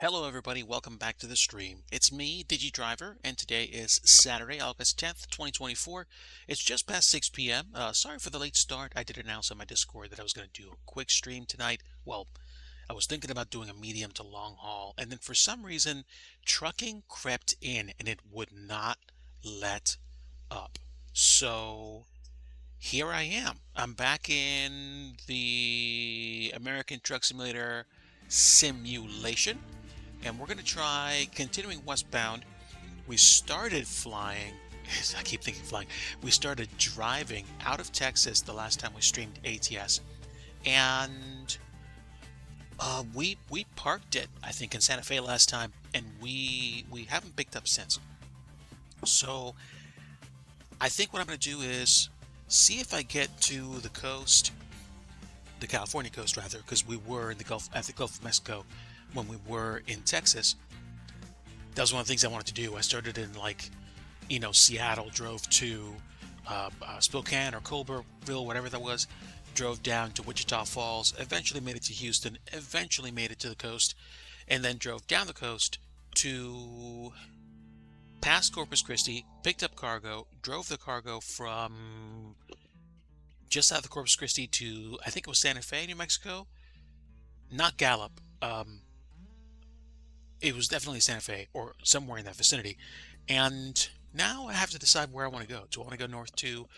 Hello everybody, welcome back to the stream. It's me, Digi Driver, and today is Saturday, August 10th, 2024. It's just past 6 p.m. Sorry for the late start. I did announce on my Discord that I was going to do a quick stream tonight. Well, I was thinking about doing a medium to long haul, and then for some reason, trucking crept in and it would not let up. So here I am. I'm back in the American Truck Simulator simulation, and we're going to try continuing westbound. We started flying. I keep thinking flying. We started driving out of Texas the last time we streamed ATS, and we parked it, I think, in Santa Fe last time, and we haven't picked up since. So I think what I'm going to do is see if I get to the coast, the California coast rather, because we were in the Gulf, at the Gulf of Mexico when we were in Texas. That was one of the things I wanted to do. I started in Seattle, drove to Spokane or Culberville, whatever that was, drove down to Wichita Falls, eventually made it to Houston, eventually made it to the coast, and then drove down the coast to past Corpus Christi, picked up cargo, drove the cargo from just south of Corpus Christi to, I think it was Santa Fe, New Mexico, not Gallup. It was definitely Santa Fe or somewhere in that vicinity. And now I have to decide where I want to go. Do I want to go north to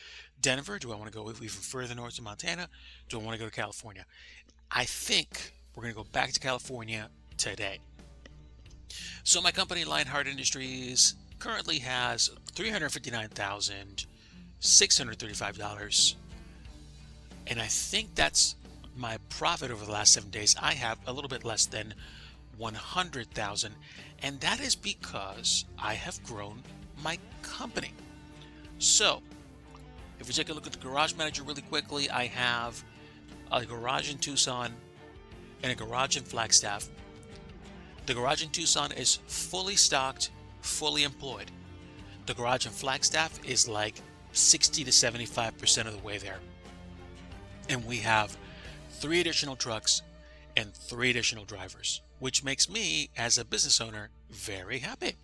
Denver? Do I want to go even further north to Montana? Do I want to go to California? I think we're going to go back to California today. So my company, Lionheart Industries, currently has $359,635. And I think that's my profit over the last 7 days. I have a little bit less than 100,000, and that is because I have grown my company. So if we take a look at the garage manager really quickly, I have a garage in Tucson and a garage in Flagstaff. The garage in Tucson is fully stocked, fully employed. The garage in Flagstaff is like 60 to 75% of the way there. And we have 3 additional trucks and 3 additional drivers, which makes me, as a business owner, very happy.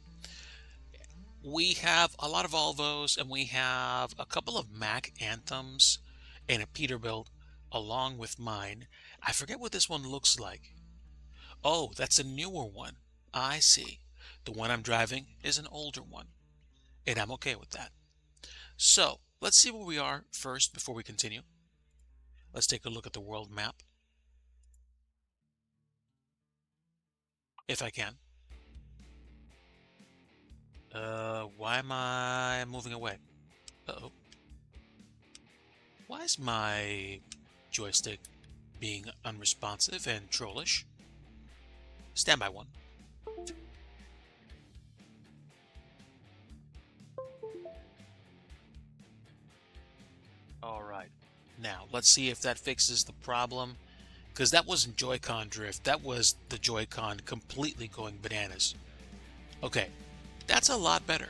We have a lot of Volvos, and we have a couple of Mack Anthems and a Peterbilt along with mine. I forget what this one looks like. Oh, that's a newer one. I see. The one I'm driving is an older one, and I'm okay with that. So let's see where we are first before we continue. Let's take a look at the world map, if I can. Why am I moving away? Uh-oh. Why is my joystick being unresponsive and trollish? Standby 1. All right. Now, let's see if that fixes the problem, because that wasn't Joy-Con drift. That was the Joy-Con completely going bananas. Okay, that's a lot better.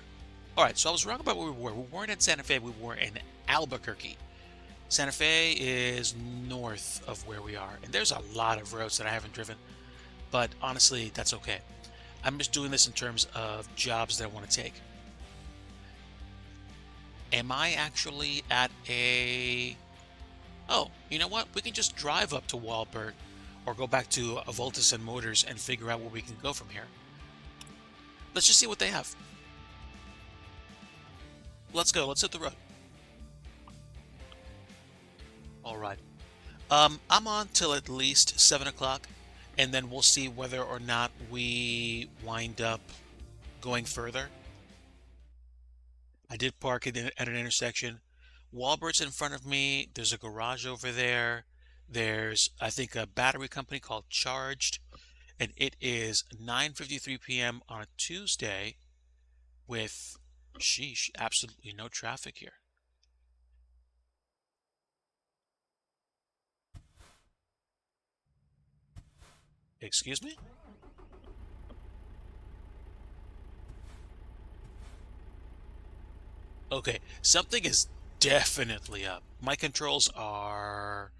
All right, so I was wrong about where we were. We weren't in Santa Fe. We were in Albuquerque. Santa Fe is north of where we are, and there's a lot of roads that I haven't driven, but honestly, that's okay. I'm just doing this in terms of jobs that I want to take. Am I actually at a... Oh, you know what? We can just drive up to Walbert or go back to Voltus and Motors and figure out where we can go from here. Let's just see what they have. Let's go. Let's hit the road. All right. I'm on till at least 7 o'clock, and then we'll see whether or not we wind up going further. I did park at an intersection. Walbert's in front of me. There's a garage over there. There's, I think, a battery company called Charged, and it is 9:53 p.m. on a Tuesday with, sheesh, absolutely no traffic here. Excuse me? Okay, something is definitely up. My controls are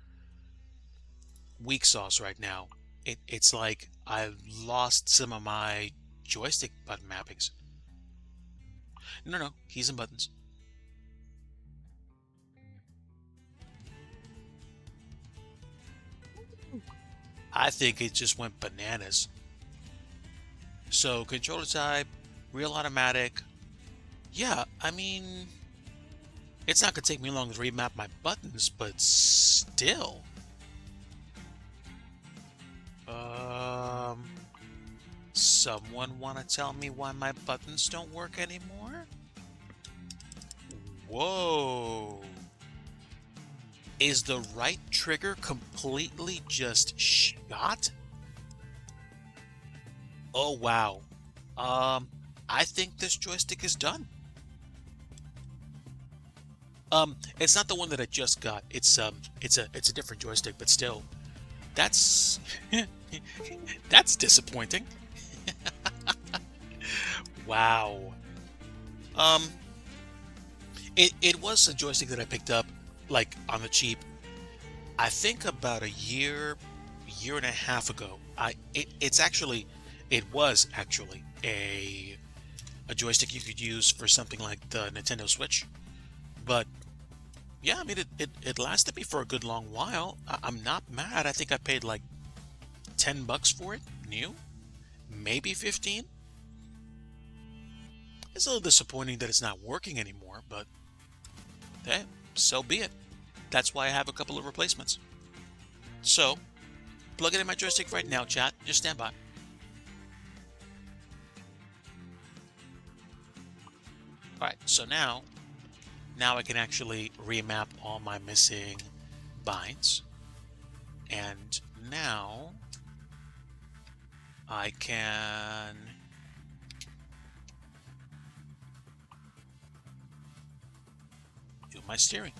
weak sauce right now. It's like I've lost some of my joystick button mappings. No, no, keys and buttons. I think it just went bananas. So controller type, real automatic. Yeah, I mean, it's not gonna take me long to remap my buttons, but still. Um, Someone wanna tell me why my buttons don't work anymore? Whoa. Is the right trigger completely just shot? Oh wow. I think this joystick is done. It's not the one that I just got. It's a different joystick, but still, that's that's disappointing. Wow. Um, it was a joystick that I picked up like on the cheap. I think about a year and a half ago. It was actually a joystick you could use for something like the Nintendo Switch. But yeah, I mean it lasted me for a good long while. I'm not mad. I think I paid like $10 for it, new, maybe 15. It's a little disappointing that it's not working anymore, but hey, so be it. That's why I have a couple of replacements. So, plug it in my joystick right now, chat. Just stand by. Alright, so now I can actually remap all my missing binds. And now I can do my steering.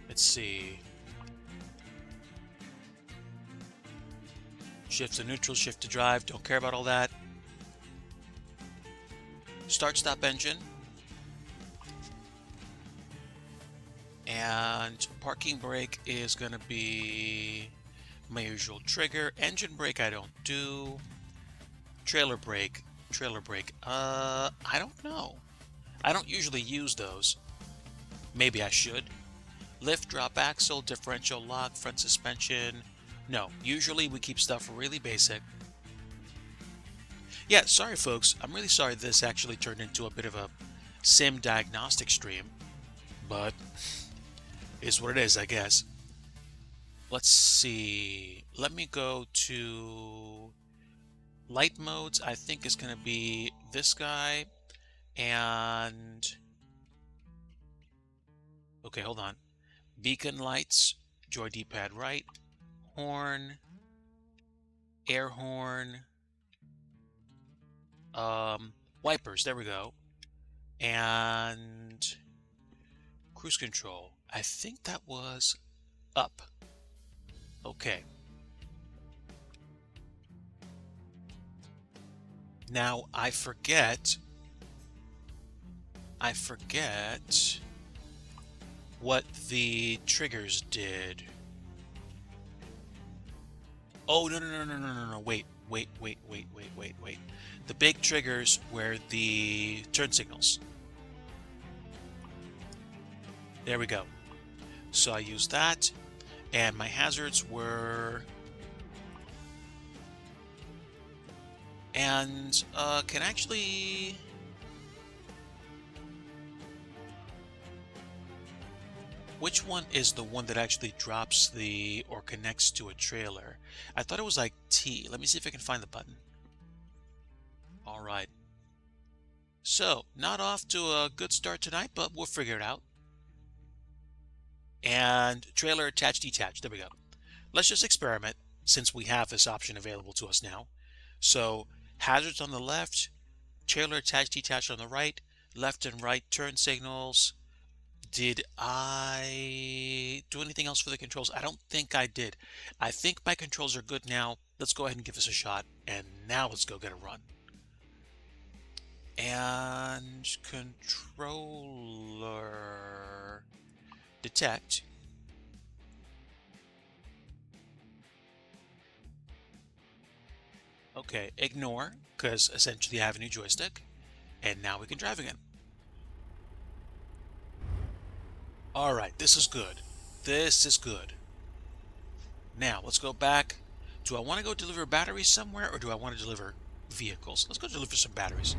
Let's see. Shift to neutral, shift to drive. Don't care about all that. Start stop engine. And parking brake is going to be my usual trigger. Engine brake I don't do. Trailer brake. I don't know. I don't usually use those. Maybe I should. Lift, drop axle, differential lock, front suspension. No, usually we keep stuff really basic. Yeah, sorry folks. I'm really sorry this actually turned into a bit of a sim diagnostic stream. But is what it is, I guess. Let's see. Let me go to light modes. I think is going to be this guy. And okay, hold on. Beacon lights, joy D-pad right, horn, air horn, wipers, there we go, and cruise control. I think that was up. Okay. Now I forget what the triggers did. Oh, no. Wait. The big triggers were the turn signals. There we go. So I used that, and my hazards were... And can actually... Which one is the one that actually drops the or connects to a trailer? I thought it was like T. Let me see if I can find the button. All right. So, not off to a good start tonight, but we'll figure it out. And trailer attach, detach. There we go. Let's just experiment since we have this option available to us now. So, hazards on the left, trailer attach, detach on the right, left and right turn signals. Did I do anything else for the controls? I don't think I did. I think my controls are good now. Let's go ahead and give this a shot. And now let's go get a run. And controller detect. Okay, ignore, because essentially I have a new joystick. And now we can drive again. All right, this is good. This is good. Now, let's go back. Do I want to go deliver batteries somewhere, or do I want to deliver vehicles? Let's go deliver some batteries.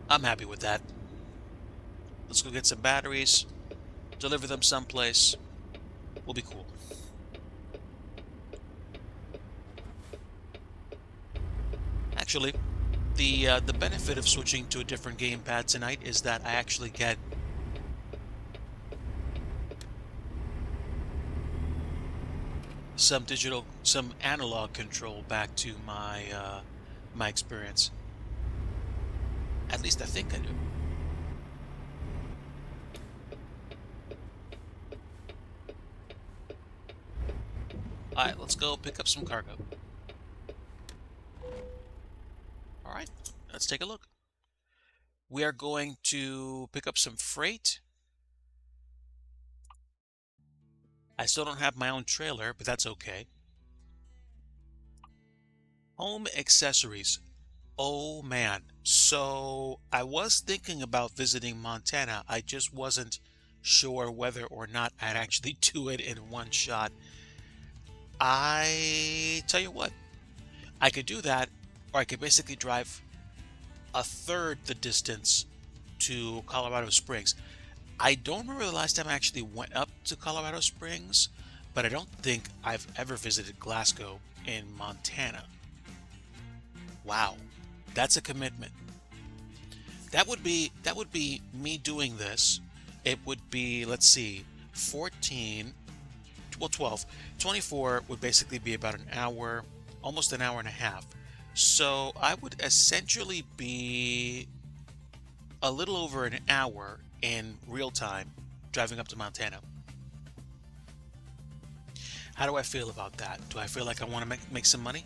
I'm happy with that. Let's go get some batteries, deliver them someplace. We'll be cool. Actually, the benefit of switching to a different gamepad tonight is that I actually get some analog control back to my experience. At least I think I do. All right, let's go pick up some cargo. All right, let's take a look. We are going to pick up some freight. I still don't have my own trailer, but that's okay. Home accessories. Oh man. So I was thinking about visiting Montana. I just wasn't sure whether or not I'd actually do it in one shot. I tell you what, I could do that, or I could basically drive a third the distance to Colorado Springs. I don't remember the last time I actually went up to Colorado Springs, but I don't think I've ever visited Glasgow in Montana. Wow, that's a commitment. That would be me doing this. It would be, let's see, 14, well 12, 24 would basically be about an hour, almost an hour and a half. So I would essentially be a little over an hour in real time driving up to Montana. How do I feel about that? Do I feel like I want to make some money?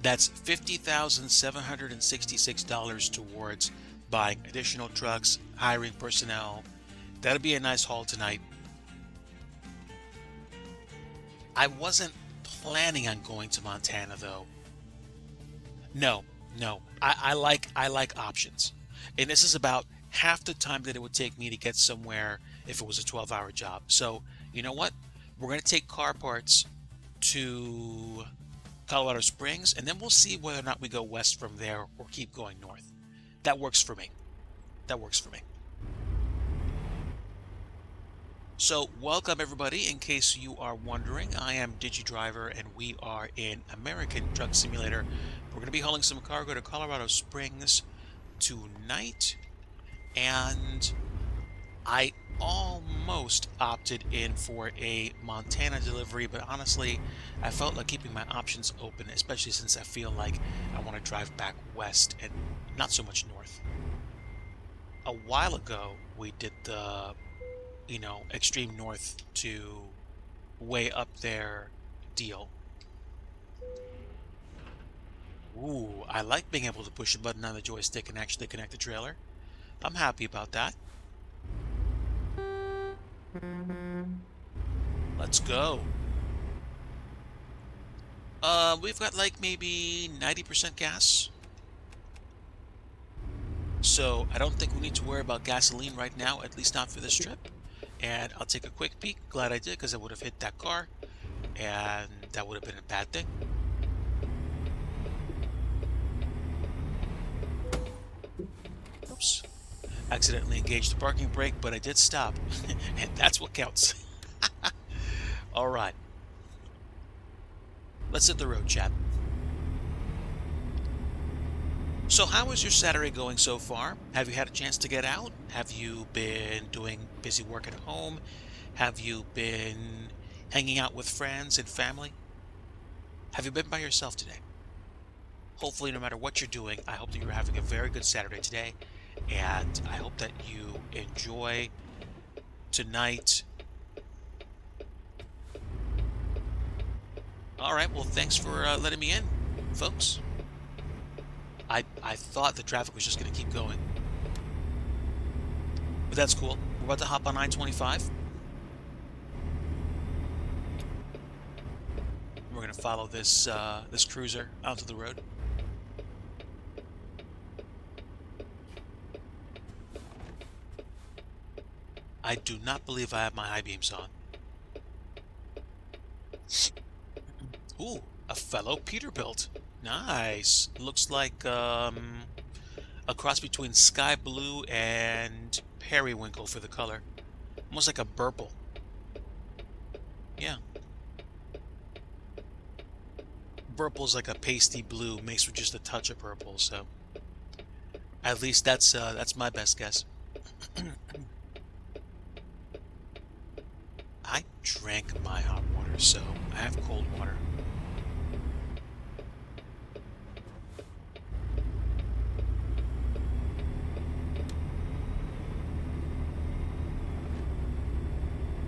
That's $50,766 towards buying additional trucks, hiring personnel. That'll be a nice haul tonight. I wasn't planning on going to Montana though. No. I like options. And this is about half the time that it would take me to get somewhere if it was a 12-hour job. So, you know what? We're going to take car parts to Colorado Springs, and then we'll see whether or not we go west from there or keep going north. That works for me. That works for me. So, welcome everybody. In case you are wondering, I am Digi Driver, and we are in American Truck Simulator. We're going to be hauling some cargo to Colorado Springs tonight, and I almost opted in for a Montana delivery, but honestly, I felt like keeping my options open, especially since I feel like I want to drive back west and not so much north. A while ago, we did the, extreme north to way up there deal. Ooh, I like being able to push a button on the joystick and actually connect the trailer. I'm happy about that. Let's go. We've got like maybe 90% gas. So I don't think we need to worry about gasoline right now, at least not for this trip. And I'll take a quick peek. Glad I did, because I would have hit that car, and that would have been a bad thing. Oops. Accidentally engaged the parking brake, but I did stop, and that's what counts. All right. Let's hit the road, chat. So how is your Saturday going so far? Have you had a chance to get out? Have you been doing busy work at home? Have you been hanging out with friends and family? Have you been by yourself today? Hopefully, no matter what you're doing, I hope that you're having a very good Saturday today, and I hope that you enjoy tonight. All right, well, thanks for letting me in, folks. I thought the traffic was just going to keep going. But that's cool. We're about to hop on I-25. We're going to follow this this cruiser out to the road. I do not believe I have my high beams on. Ooh, a fellow Peterbilt. Nice. Looks like a cross between sky blue and periwinkle for the color. Almost like a purple. Yeah. Purple's like a pasty blue mixed with just a touch of purple, so at least that's my best guess. I drank my hot water, so I have cold water.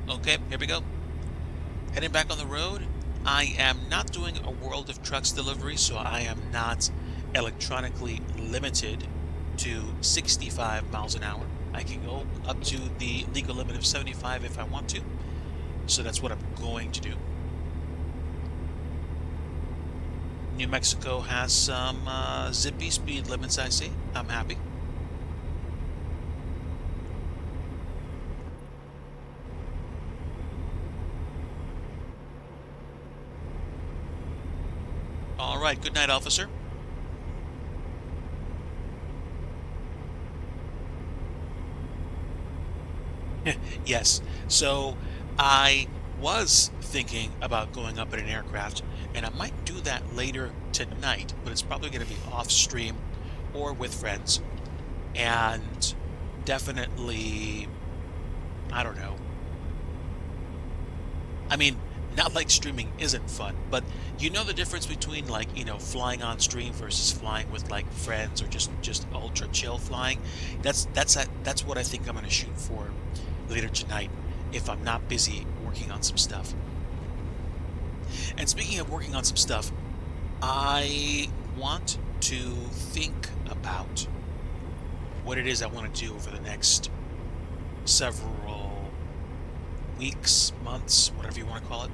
Okay, here we go. Heading back on the road. I am not doing a World of Trucks delivery, so I am not electronically limited to 65 miles an hour. I can go up to the legal limit of 75 if I want to. So that's what I'm going to do. New Mexico has some zippy speed limits, I see. I'm happy. All right, good night, officer. Yes, so I was thinking about going up in an aircraft, and I might do that later tonight, but it's probably going to be off stream or with friends. And definitely, I don't know. I mean, not like streaming isn't fun, but you know the difference between, like, you know, flying on stream versus flying with like friends or just ultra chill flying. That's what I think I'm going to shoot for later tonight if I'm not busy working on some stuff. And speaking of working on some stuff, I want to think about what it is I want to do over the next several weeks, months, whatever you want to call it.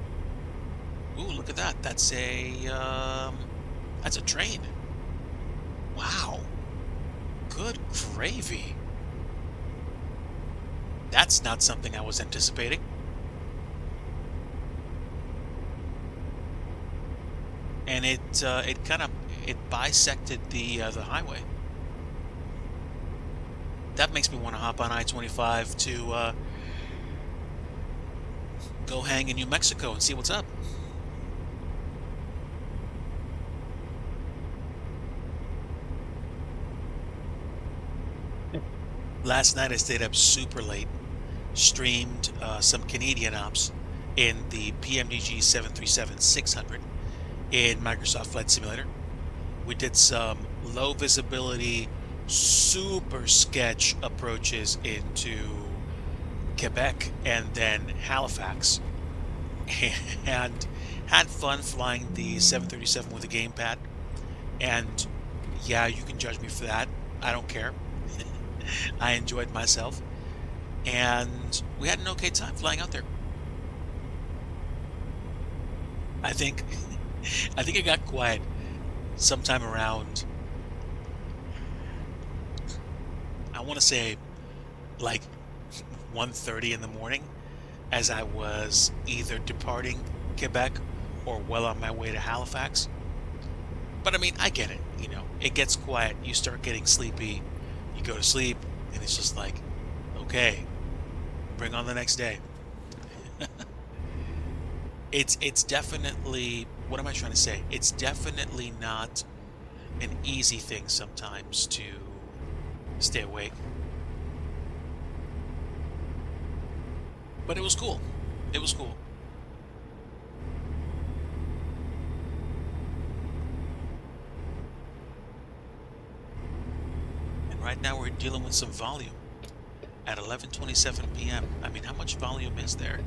Ooh, look at that. That's a train. Wow. Good gravy. That's not something I was anticipating. And it bisected the highway. That makes me want to hop on I-25 to go hang in New Mexico and see what's up. Last night I stayed up super late, streamed some Canadian ops in the PMDG 737-600 in Microsoft Flight Simulator. We did some low visibility, super sketch approaches into Quebec and then Halifax, and had fun flying the 737 with a gamepad. And yeah, you can judge me for that. I don't care. I enjoyed myself, and we had an okay time flying out there. I think it got quiet sometime around, I want to say, like 1:30 in the morning, as I was either departing Quebec or well on my way to Halifax. But I mean, I get it, you know, it gets quiet, you start getting sleepy, you go to sleep, and it's just like, okay, bring on the next day. It's definitely, what am I trying to say? It's definitely not an easy thing sometimes to stay awake. But it was cool. It was cool. And right now we're dealing with some volume at 11:27 p.m. I mean, how much volume is there?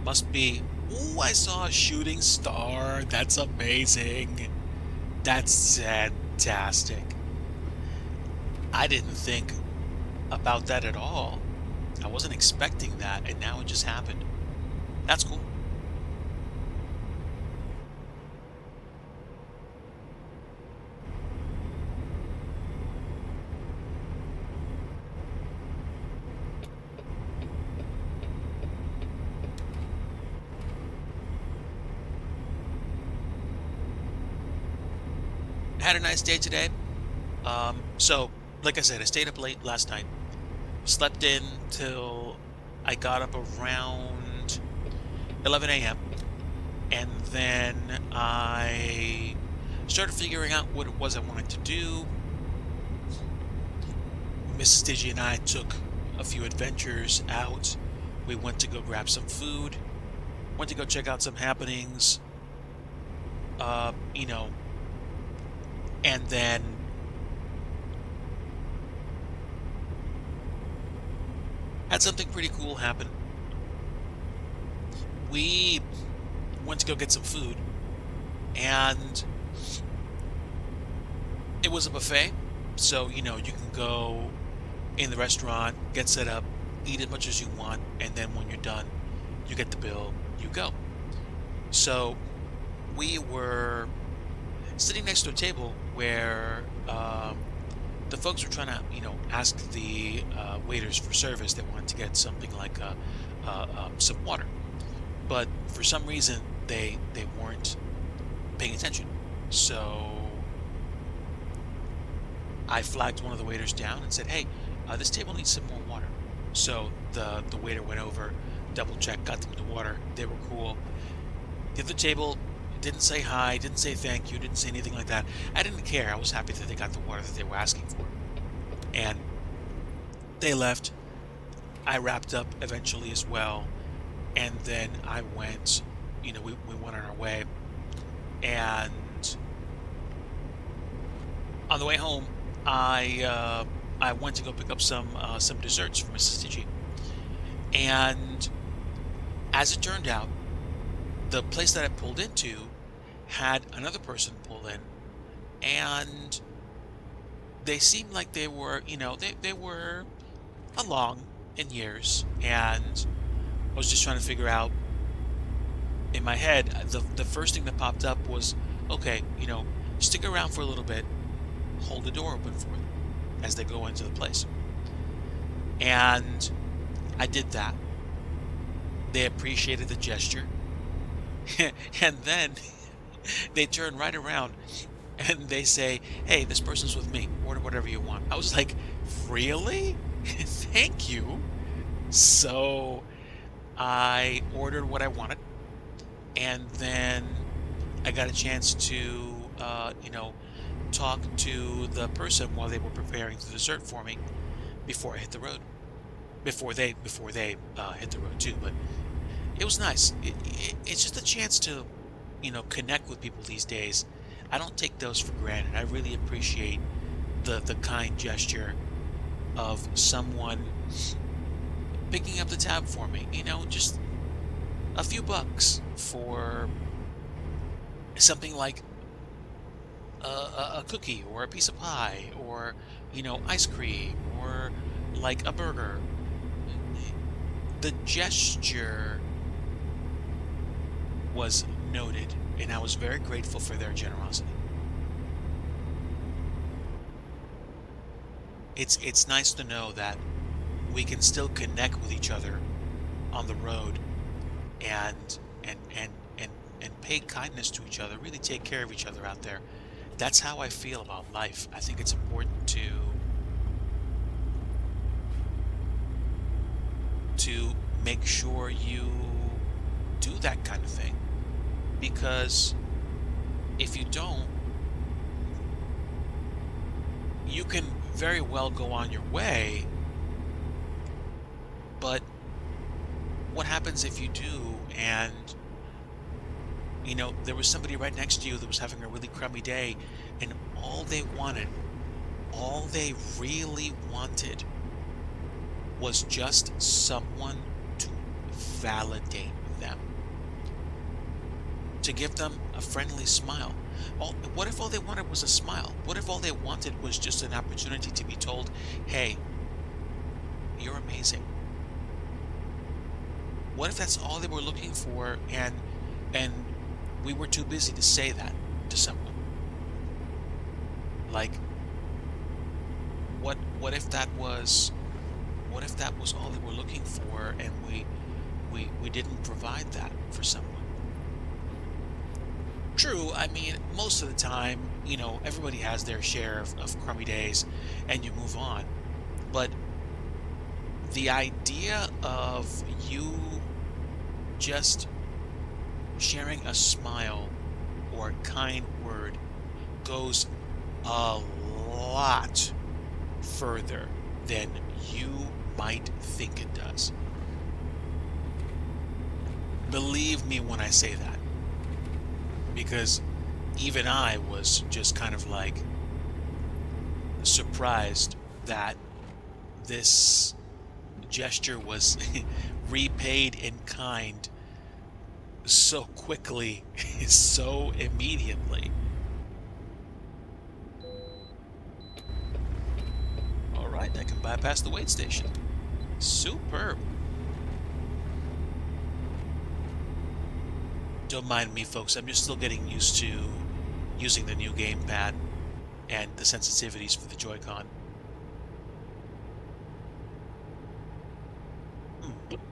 Must be... Ooh, I saw a shooting star. That's amazing. That's Fantastic. I didn't think about that at all. I wasn't expecting that, and now it just happened. That's cool. Had a nice day today. So, like I said, I stayed up late last night. Slept in till I got up around 11 a.m. And then I started figuring out what it was I wanted to do. Mrs. Digi and I took a few adventures out. We went to go grab some food, went to go check out some happenings, you know, and then had something pretty cool happen. We went to go get some food, and it was a buffet. So, you know, you can go in the restaurant, get set up, eat as much as you want, and then when you're done, you get the bill, you go. So we were sitting next to a table where the folks were trying to, you know, ask the waiters for service. They wanted to get something like some water, but for some reason they weren't paying attention. So I flagged one of the waiters down and said, "Hey, this table needs some more water." So the waiter went over, double checked, got them the water. They were cool. The other table didn't say hi, didn't say thank you, didn't say anything like that. I didn't care. I was happy that they got the water that they were asking for. And they left. I wrapped up eventually as well. And then I went, you know, we went on our way. And on the way home, I went to go pick up some desserts for Mrs. Digi. And as it turned out, the place that I pulled into had another person pull in, and they seemed like they were, you know, they were along in years, and I was just trying to figure out in my head, the first thing that popped up was, okay, you know, stick around for a little bit, hold the door open for them as they go into the place. And I did that. They appreciated the gesture. And then they turn right around and they say, "Hey, this person's with me. Order whatever you want." I was like, "Really? Thank you." So I ordered what I wanted, and then I got a chance to, you know, talk to the person while they were preparing the dessert for me before I hit the road. Before they hit the road too, but it was nice. It's just a chance to, you know, connect with people these days. I don't take those for granted. I really appreciate the kind gesture of someone picking up the tab for me. You know, just a few bucks for something like a cookie or a piece of pie or, you know, ice cream or like a burger. The gesture was noted, and I was very grateful for their generosity. It's nice to know that we can still connect with each other on the road and and pay kindness to each other, really take care of each other out there. That's how I feel about life. I think it's important to make sure you do that kind of thing, because if you don't, you can very well go on your way, but what happens if you do, and you know, there was somebody right next to you that was having a really crummy day, and all they really wanted was just someone to validate them. to give them a friendly smile. What if all they wanted was a smile? What if all they wanted was just an opportunity to be told, hey, you're amazing? What if that's all they were looking for, and we were too busy to say that to someone? Like, what if that was all they were looking for, and we didn't provide that for someone? True, I mean, most of the time, everybody has their share of crummy days, and you move on. But the idea of you just sharing a smile or a kind word goes a lot further than you might think it does. Believe me when I say that, because even I was just kind of like surprised that this gesture was repaid in kind so quickly, so immediately. All right, I can bypass the wait station. Superb. Don't mind me, folks. I'm just still getting used to using the new gamepad and the sensitivities for the Joy-Con.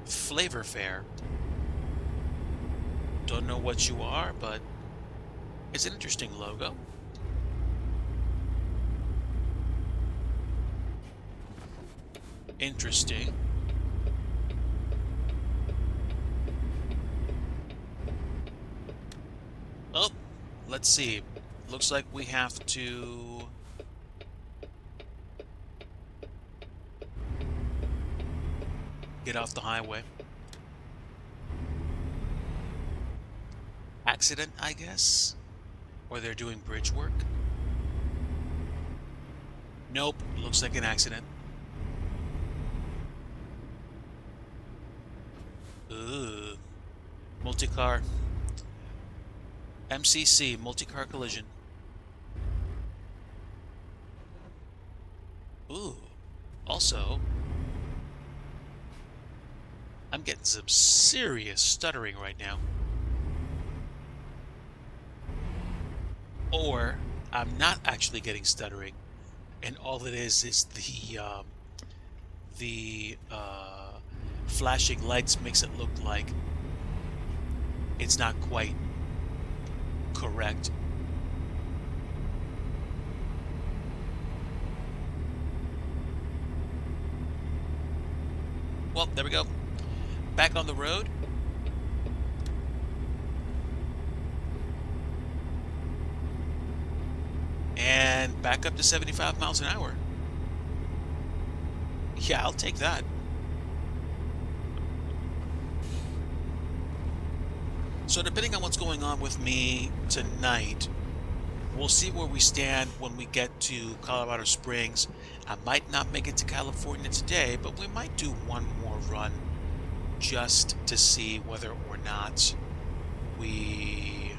Flavor Fair. Don't know what you are, but it's an interesting logo. Interesting. Oh, let's see. Looks like we have to get off the highway. Accident, I guess? Or they're doing bridge work? Nope, looks like an accident. Ugh. Multi-car. MCC, multi-car collision. Ooh. Also, I'm getting some serious stuttering right now. Or I'm not actually getting stuttering, and all it is the flashing lights makes it look like it's not quite correct. Well, there we go. Back on the road. And back up to 75 miles an hour. Yeah, I'll take that. So depending on what's going on with me tonight, we'll see where we stand when we get to Colorado Springs. I might not make it to California today, but we might do one more run just to see whether or not we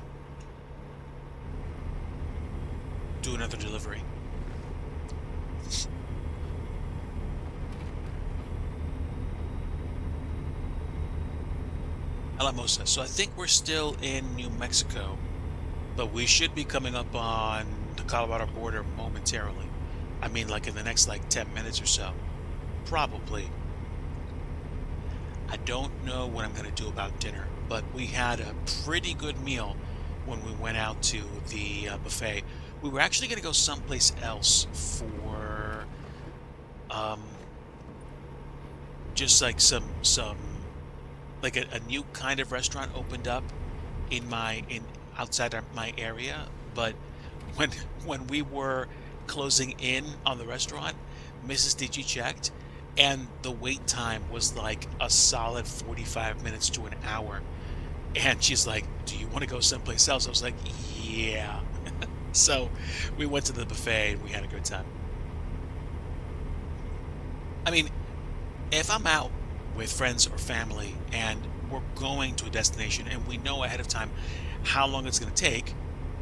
do another delivery. Alamosa. So I think we're still in New Mexico, but we should be coming up on the Colorado border momentarily. I mean, like in the next 10 minutes or so. Probably. I don't know what I'm going to do about dinner, but we had a pretty good meal when we went out to the buffet. We were actually going to go someplace else for just like some like a new kind of restaurant opened up outside my area, but when we were closing in on the restaurant, Mrs. DG checked, and the wait time was like a solid 45 minutes to an hour. And she's like, "Do you want to go someplace else?" I was like, "Yeah." So we went to the buffet and we had a good time. I mean, if I'm out with friends or family and we're going to a destination and we know ahead of time how long it's going to take,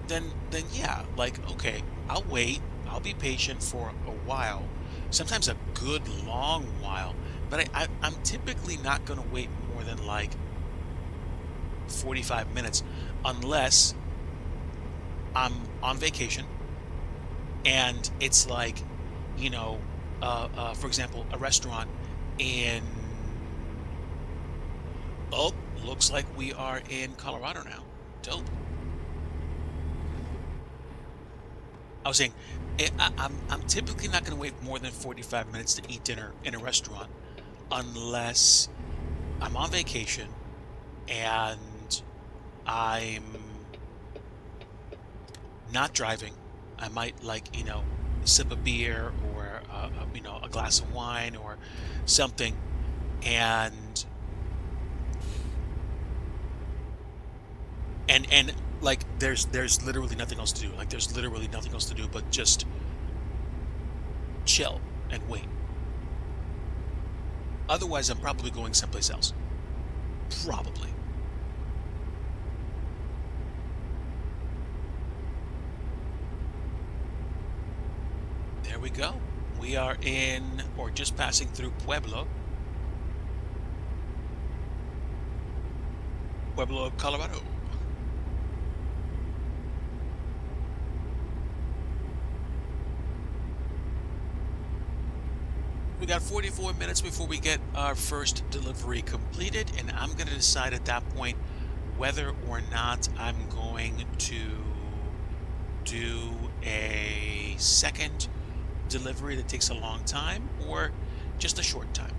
then yeah, like, okay, I'll wait. I'll be patient for a while, sometimes a good long while, but I'm typically not going to wait more than like 45 minutes unless I'm on vacation and it's like, you know, for example, a restaurant in, oh, looks like we are in Colorado now. Dope. I was saying, I'm typically not going to wait more than 45 minutes to eat dinner in a restaurant unless I'm on vacation and I'm not driving. I might, like, sip a beer or a glass of wine or something, and and like there's literally nothing else to do. Like there's literally nothing else to do but just chill and wait. Otherwise, I'm probably going someplace else. Probably. There we go. We are in, or just passing through Pueblo, Colorado. We got 44 minutes before we get our first delivery completed, and I'm going to decide at that point whether or not I'm going to do a second delivery that takes a long time or just a short time.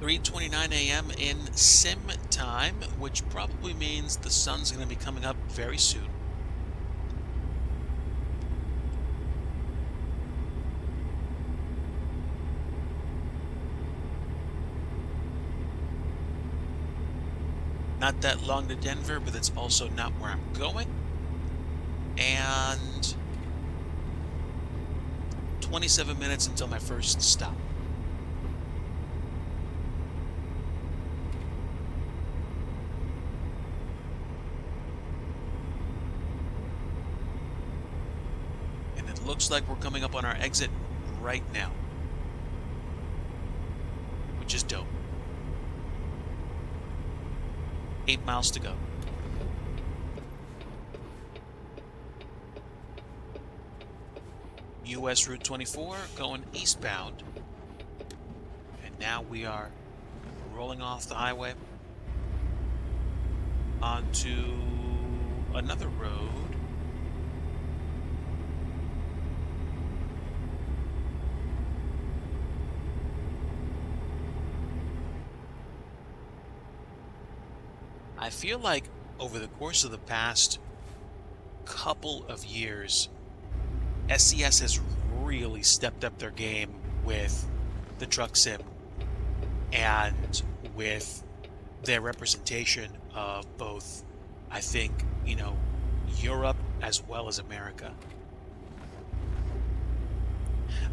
.29 a.m. in sim time, which probably means the sun's going to be coming up very soon. Not that long to Denver, but it's also not where I'm going. And 27 minutes until my first stop. And it looks like we're coming up on our exit right now, which is dope. 8 miles to go. US Route 24 going eastbound. And now we are rolling off the highway onto another road. I feel like over the course of the past couple of years, SCS has really stepped up their game with the truck sim and with their representation of both, I think, Europe as well as America.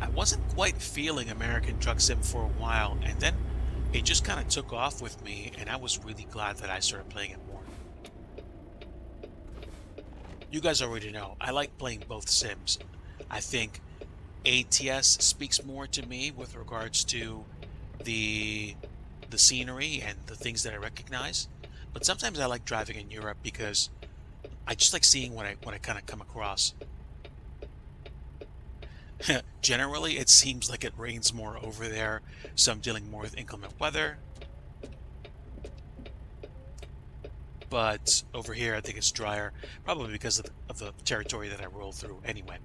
I wasn't quite feeling American truck sim for a while, and then it just kind of took off with me, and I was really glad that I started playing it more. You guys already know, I like playing both sims. I think ATS speaks more to me with regards to the scenery and the things that I recognize. But sometimes I like driving in Europe because I just like seeing what I kind of come across. Generally, it seems like it rains more over there, so I'm dealing more with inclement weather. But over here, I think it's drier, probably because of the territory that I roll through anyway.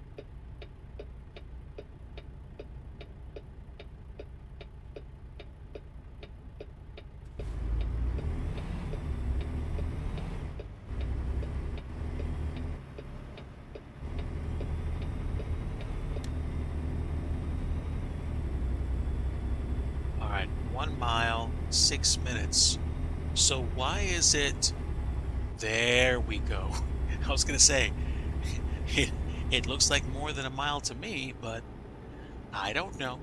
All right, 1 mile, 6 minutes. So why is it There we go. I was going to say, it, it looks like more than a mile to me, but I don't know.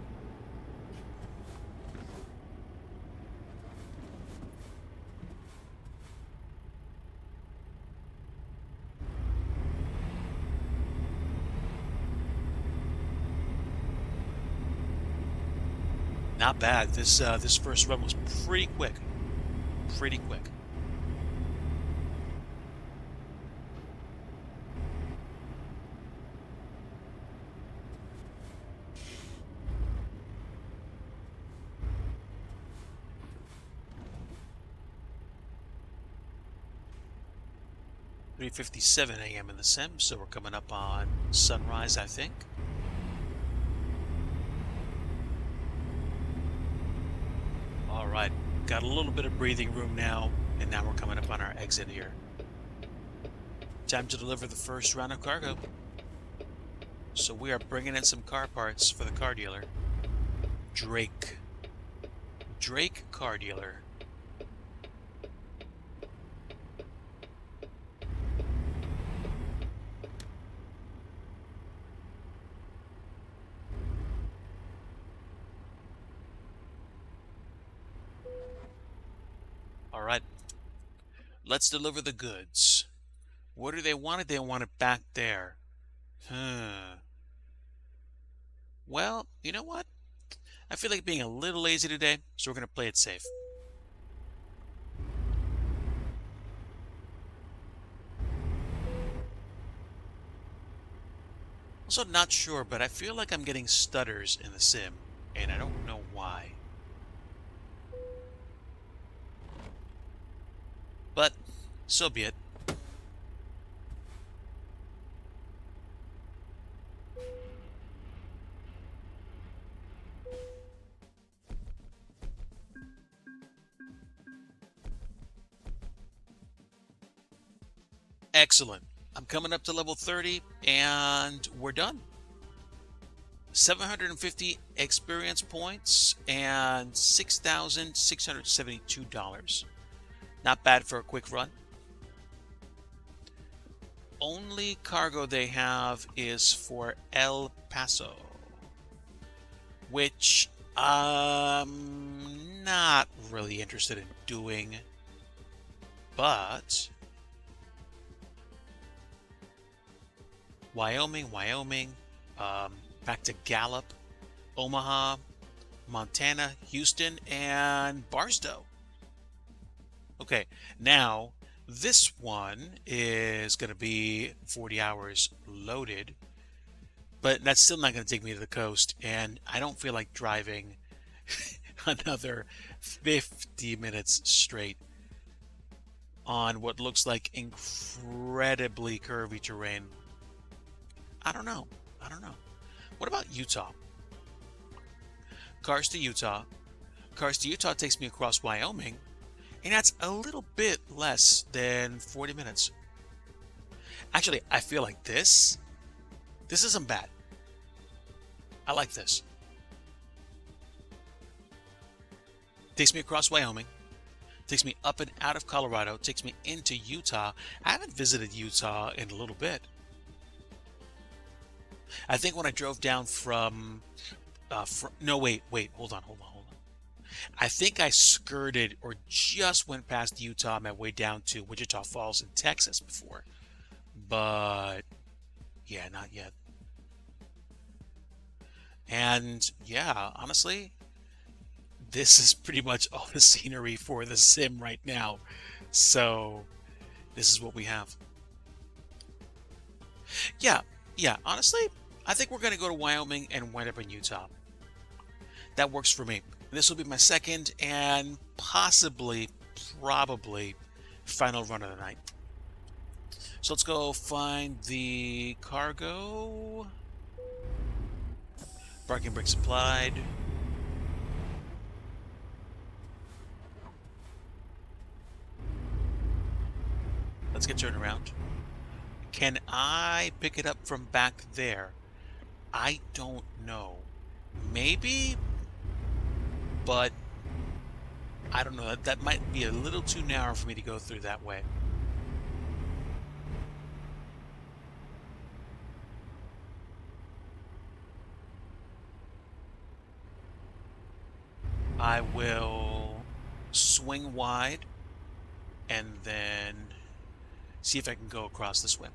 Not bad. This first run was pretty quick. Pretty quick. "3:57 a.m. in the sim, so we're coming up on sunrise, I think. All right, got a little bit of breathing room now, and now we're coming up on our exit here. Time to deliver the first round of cargo. So we are bringing in some car parts for the car dealer. Drake Car Dealer. All right, let's deliver the goods. What do they want? They want it back there. Well, you know what? I feel like being a little lazy today, so we're going to play it safe. Also not sure, but I feel like I'm getting stutters in the sim, and I don't know why. But so be it. Excellent. I'm coming up to level 30, and we're done. 750 experience points and $6,672. Not bad for a quick run. Only cargo they have is for El Paso, which I'm not really interested in doing, but Wyoming, back to Gallup, Omaha, Montana, Houston, and Barstow. Okay, now this one is going to be 40 hours loaded, but that's still not going to take me to the coast, and I don't feel like driving another 50 minutes straight on what looks like incredibly curvy terrain. I don't know. What about Utah? Cars to Utah. Cars to Utah takes me across Wyoming, and that's a little bit less than 40 minutes. Actually, I feel like this isn't bad. I like this. Takes me across Wyoming, takes me up and out of Colorado, takes me into Utah. I haven't visited Utah in a little bit. I think when I drove down from no, wait, hold on. I think I skirted or just went past Utah on my way down to Wichita Falls in Texas before. But yeah, not yet. And yeah, honestly, this is pretty much all the scenery for the sim right now. So this is what we have. Yeah, honestly, I think we're going to go to Wyoming and wind up in Utah. That works for me. This will be my second and probably final run of the night. So let's go find the cargo. Parking brake supplied. Let's get turned around. Can I pick it up from back there? I don't know. Maybe, but I don't know. That might be a little too narrow for me to go through that way. I will swing wide and then see if I can go across this way.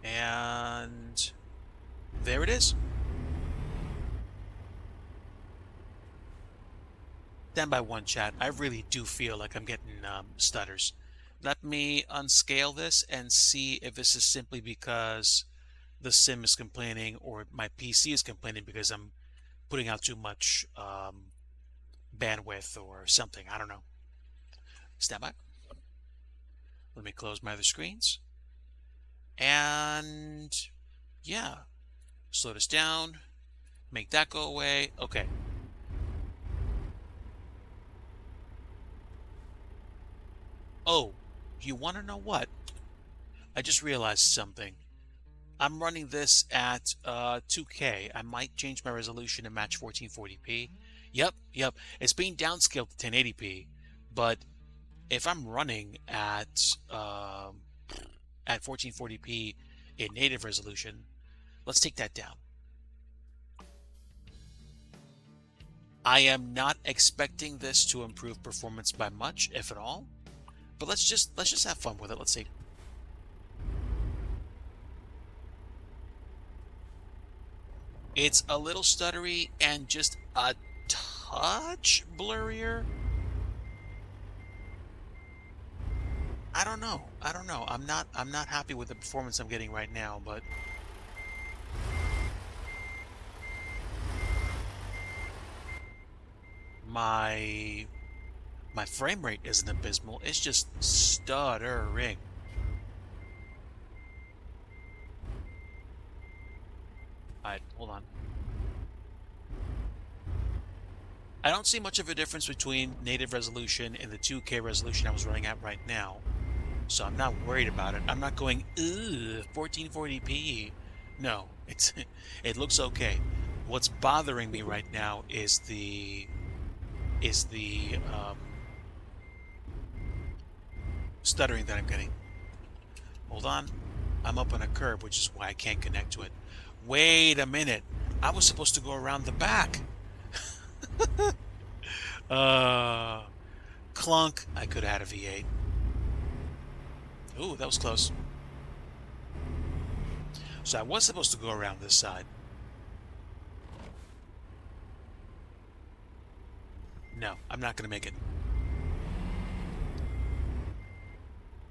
And there it is. Stand by one, chat. I really do feel like I'm getting stutters. Let me unscale this and see if this is simply because the sim is complaining or my PC is complaining because I'm putting out too much bandwidth or something. I don't know. Stand by. Let me close my other screens. And yeah, slow this down. Make that go away. Okay. Oh, you want to know what? I just realized something. I'm running this at 2K. I might change my resolution to match 1440p. Yep. It's being downscaled to 1080p, but if I'm running at 1440p in native resolution, let's take that down. I am not expecting this to improve performance by much, if at all. But let's just have fun with it. Let's see. It's a little stuttery and just a touch blurrier. I don't know. I'm not happy with the performance I'm getting right now, but my frame rate isn't abysmal. It's just stuttering. Alright, hold on. I don't see much of a difference between native resolution and the 2K resolution I was running at right now. So I'm not worried about it. I'm not going, ugh, 1440p. No, it looks okay. What's bothering me right now is the stuttering that I'm getting. Hold on. I'm up on a curb, which is why I can't connect to it. Wait a minute. I was supposed to go around the back. Clunk. I could have had a V8. Ooh, that was close. So I was supposed to go around this side. No, I'm not going to make it.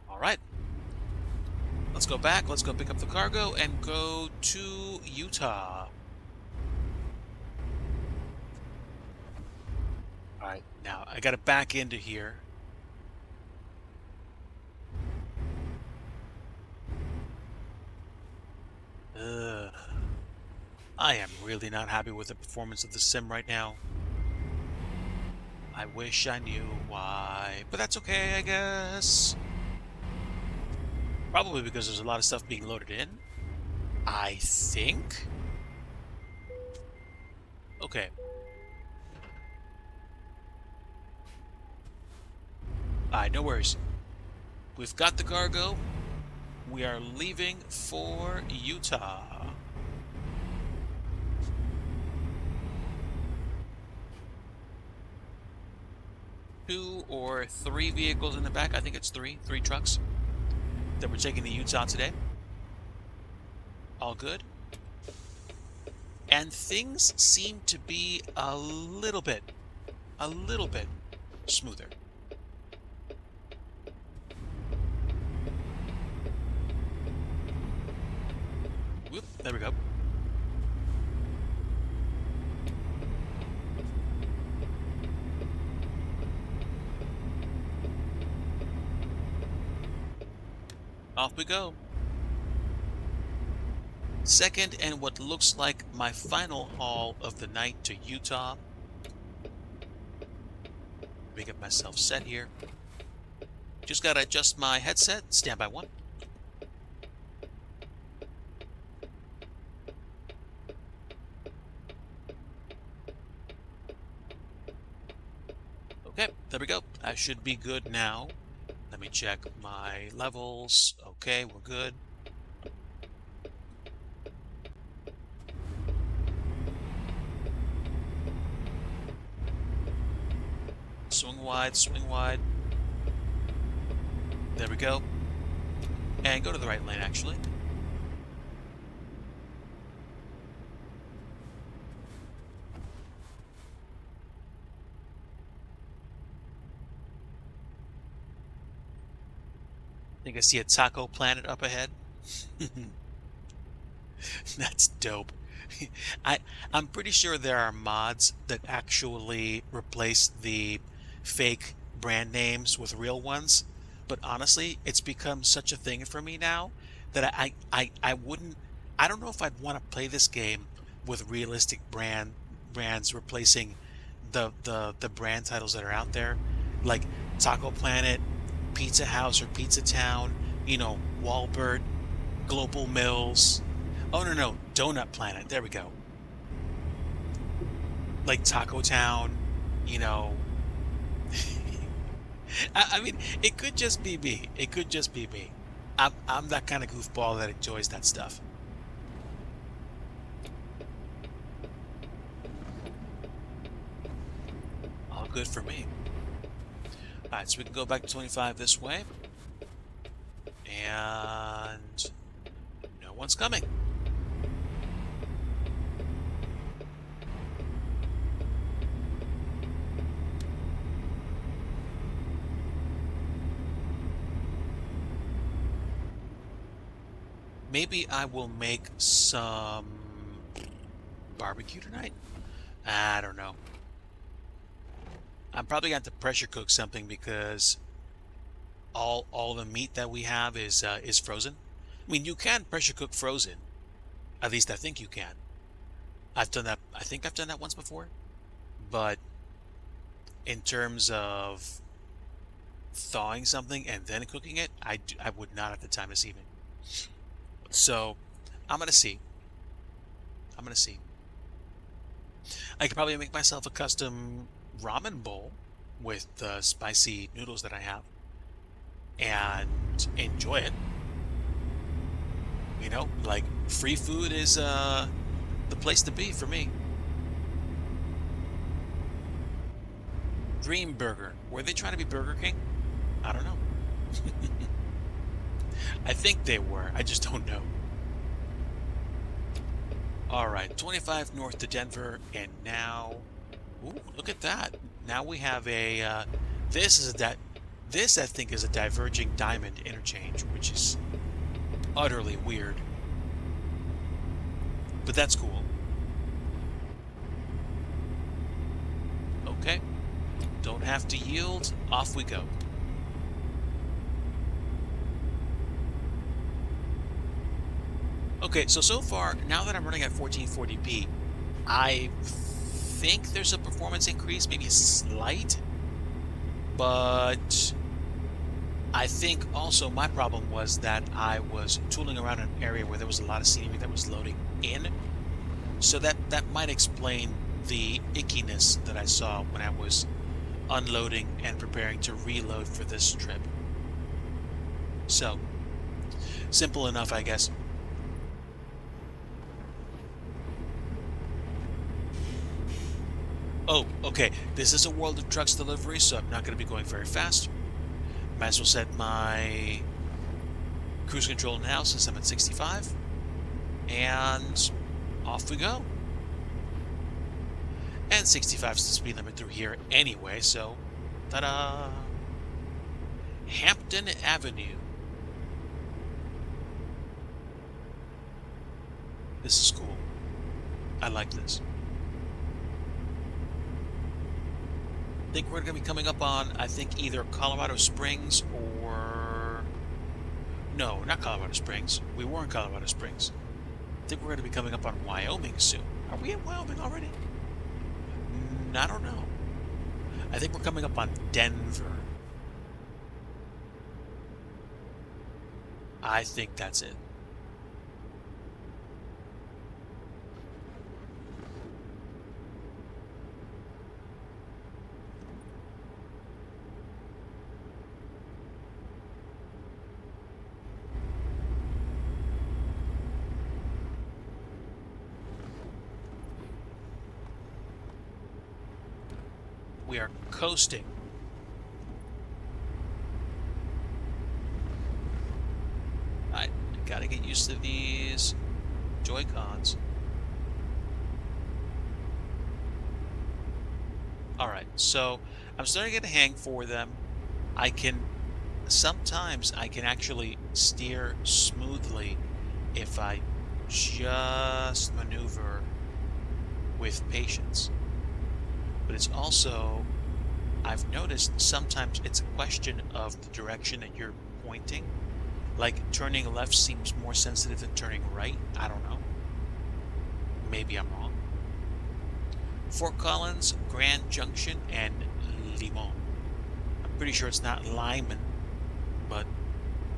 All right. Let's go back. Let's go pick up the cargo and go to Utah. All right. Now, I got to back into here. Ugh. I am really not happy with the performance of the sim right now. I wish I knew why, but that's okay, I guess. Probably because there's a lot of stuff being loaded in. I think. Okay. Alright, no worries. We've got the cargo. We are leaving for Utah. Two or three vehicles in the back. I think it's three trucks that we're taking to Utah today. All good. And things seem to be a little bit smoother. Whoop, there we go. Off we go. Second and what looks like my final haul of the night to Utah. Let me get myself set here. Just gotta adjust my headset. Stand by one. Okay, there we go. I should be good now. Let me check my levels. Okay, we're good. Swing wide, swing wide. There we go. And go to the right lane, actually. I think I see a taco planet up ahead. That's dope. I I'm pretty sure there are mods that actually replace the fake brand names with real ones, but honestly, it's become such a thing for me now that I wouldn't. I don't know if I'd want to play this game with realistic brands replacing the brand titles that are out there, like Taco Planet, Pizza House or Pizza Town, Walbert, Global Mills. Oh, no, Donut Planet. There we go. Like Taco Town, you know. I mean, it could just be me. It could just be me. I'm that kind of goofball that enjoys that stuff. All good for me. All right, so we can go back to 25 this way. And no one's coming. Maybe I will make some barbecue tonight. I don't know. I'm probably going to have to pressure cook something because all the meat that we have is frozen. I mean, you can pressure cook frozen. At least I think you can. I've done that. I think I've done that once before. But in terms of thawing something and then cooking it, I would not have the time this evening. So I'm gonna see. I'm gonna see. I could probably make myself a custom ramen bowl with the spicy noodles that I have and enjoy it. Like free food is the place to be for me. Dream Burger. Were they trying to be Burger King? I don't know. I think they were. I just don't know. All right, 25 north to Denver, and now, ooh, look at that. Now we have a. This I think is a diverging diamond interchange, which is utterly weird, but that's cool. Okay, don't have to yield. Off we go. Okay, so far, now that I'm running at 1440p, I think there's a performance increase, maybe a slight, but I think also my problem was that I was tooling around an area where there was a lot of scenery that was loading in, so that might explain the ickiness that I saw when I was unloading and preparing to reload for this trip. So, simple enough, I guess. Oh, okay. This is a World of Trucks delivery, so I'm not going to be going very fast. Might as well set my cruise control now since I'm at 65. And off we go. And 65 is the speed limit through here anyway, so ta-da! Hampton Avenue. This is cool. I like this. I think we're going to be coming up on, I think, either Colorado Springs or... No, not Colorado Springs. We were in Colorado Springs. I think we're going to be coming up on Wyoming soon. Are we in Wyoming already? I don't know. I think we're coming up on Denver. I think that's it. We are coasting. I gotta get used to these Joy-Cons. Alright, so I'm starting to get a hang for them. Sometimes I can actually steer smoothly if I just maneuver with patience. But it's also, I've noticed sometimes it's a question of the direction that you're pointing. Like turning left seems more sensitive than turning right. I don't know. Maybe I'm wrong. Fort Collins, Grand Junction, and Limon. I'm pretty sure it's not Lyman, but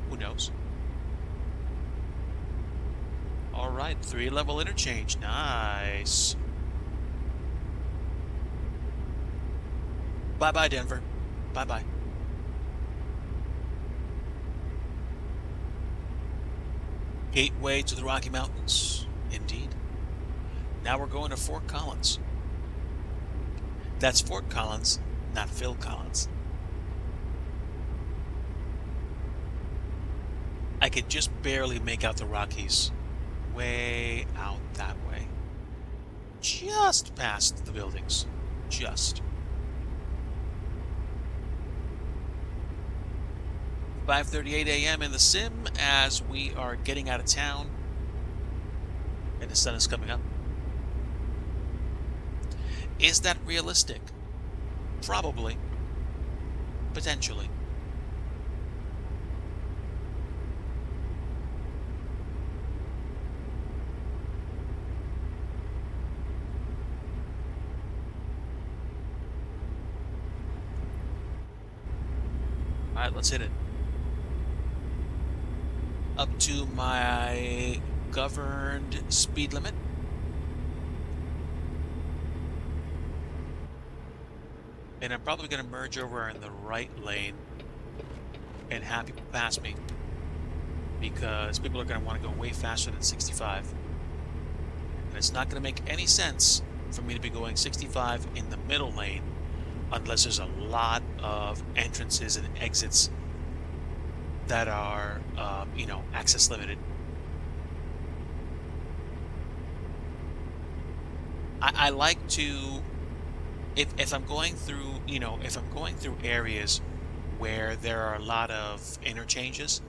who knows? All right, 3-level interchange. Nice. Bye-bye, Denver. Bye-bye. Gateway to the Rocky Mountains. Indeed. Now we're going to Fort Collins. That's Fort Collins, not Phil Collins. I could just barely make out the Rockies. Way out that way. Just past the buildings. Just. 5:38 a.m. in the sim as we are getting out of town and the sun is coming up. Is that realistic? Probably. Potentially. Alright, let's hit it. Up to my governed speed limit. And I'm probably going to merge over in the right lane and have people pass me, because people are going to want to go way faster than 65. And it's not going to make any sense for me to be going 65 in the middle lane unless there's a lot of entrances and exits that are, access limited. I like to, if I'm going through, if I'm going through areas where there are a lot of interchanges,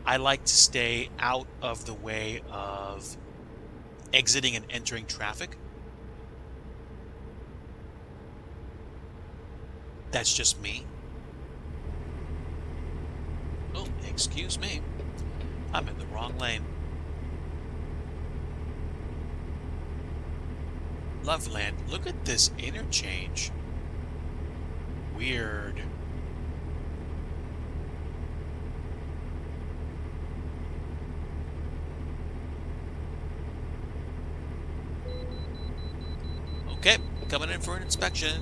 I like to stay out of the way of exiting and entering traffic. That's just me. Oh, excuse me. I'm in the wrong lane. Loveland, look at this interchange. Weird. Okay, coming in for an inspection.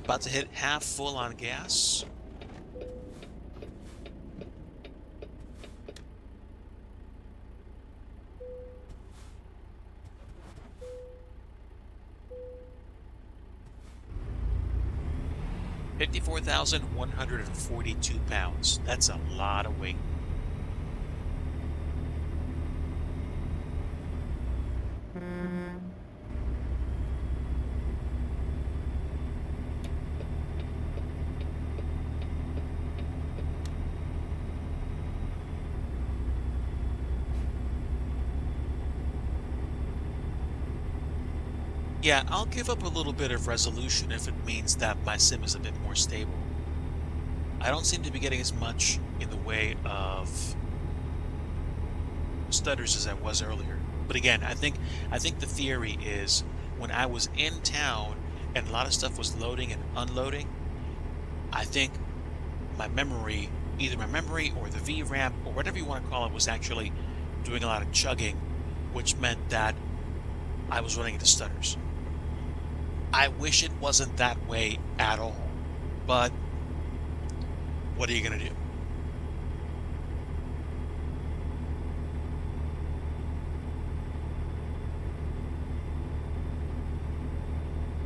About to hit half full on gas. £54,142. That's a lot of weight. Yeah, I'll give up a little bit of resolution if it means that my sim is a bit more stable. I don't seem to be getting as much in the way of stutters as I was earlier. But again, I think the theory is when I was in town and a lot of stuff was loading and unloading, I think my memory, either my memory or the VRAM or whatever you want to call it, was actually doing a lot of chugging, which meant that I was running into stutters. I wish it wasn't that way at all, but what are you going to do?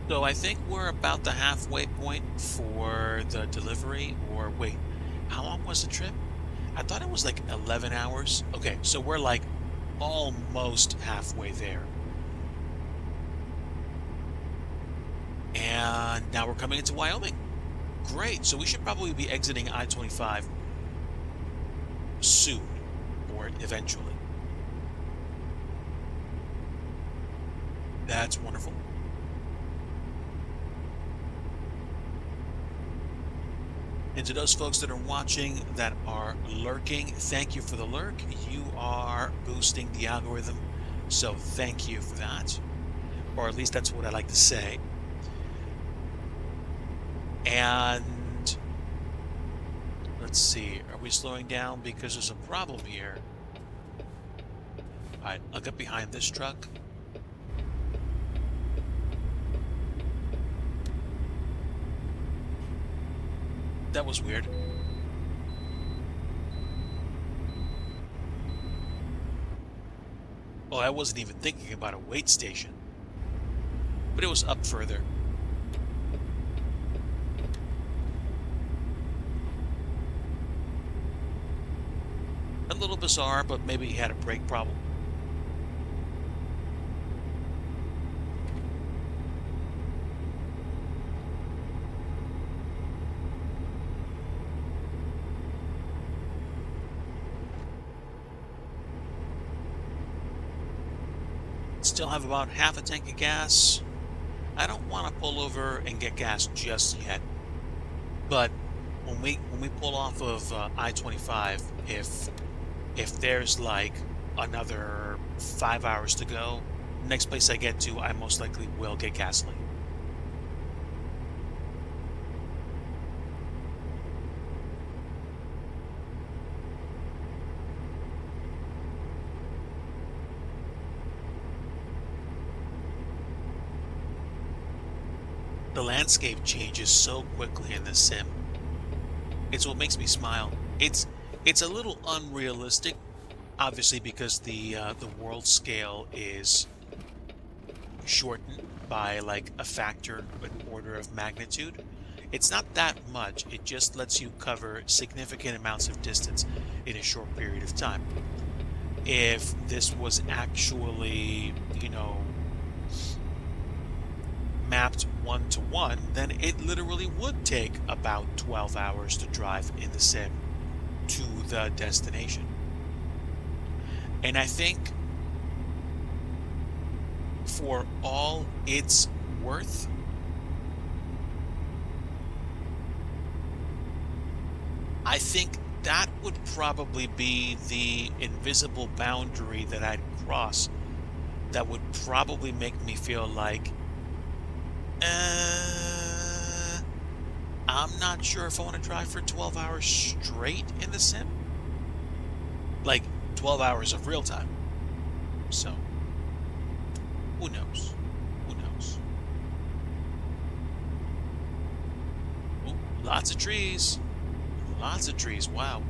So I think we're about the halfway point for the delivery, or wait, how long was the trip? I thought it was like 11 hours. Okay, so we're like almost halfway there. And now we're coming into Wyoming. Great. So we should probably be exiting I-25 soon, or eventually. That's wonderful. And to those folks that are watching that are lurking, thank you for the lurk. You are boosting the algorithm, so thank you for that. Or at least that's what I like to say. And let's see, are we slowing down because there's a problem here? All right, I'll get behind this truck. That was weird. Oh, I wasn't even thinking about a wait station. But it was up further. A little bizarre, but maybe he had a brake problem. Still have about half a tank of gas. I don't want to pull over and get gas just yet. But when we pull off of I-25, if there's like another 5 hours to go, next place I get to, I most likely will get gasoline. The landscape changes so quickly in this sim. It's what makes me smile. It's a little unrealistic, obviously, because the world scale is shortened by like a factor, an order of magnitude. It's not that much. It just lets you cover significant amounts of distance in a short period of time. If this was actually, mapped 1-to-1, then it literally would take about 12 hours to drive in the sim to the destination. And I think for all it's worth, I think that would probably be the invisible boundary that I'd cross that would probably make me feel like, I'm not sure if I want to drive for 12 hours straight in the sim. Like 12 hours of real time. So, who knows? Who knows? Ooh, lots of trees. Lots of trees. Wow.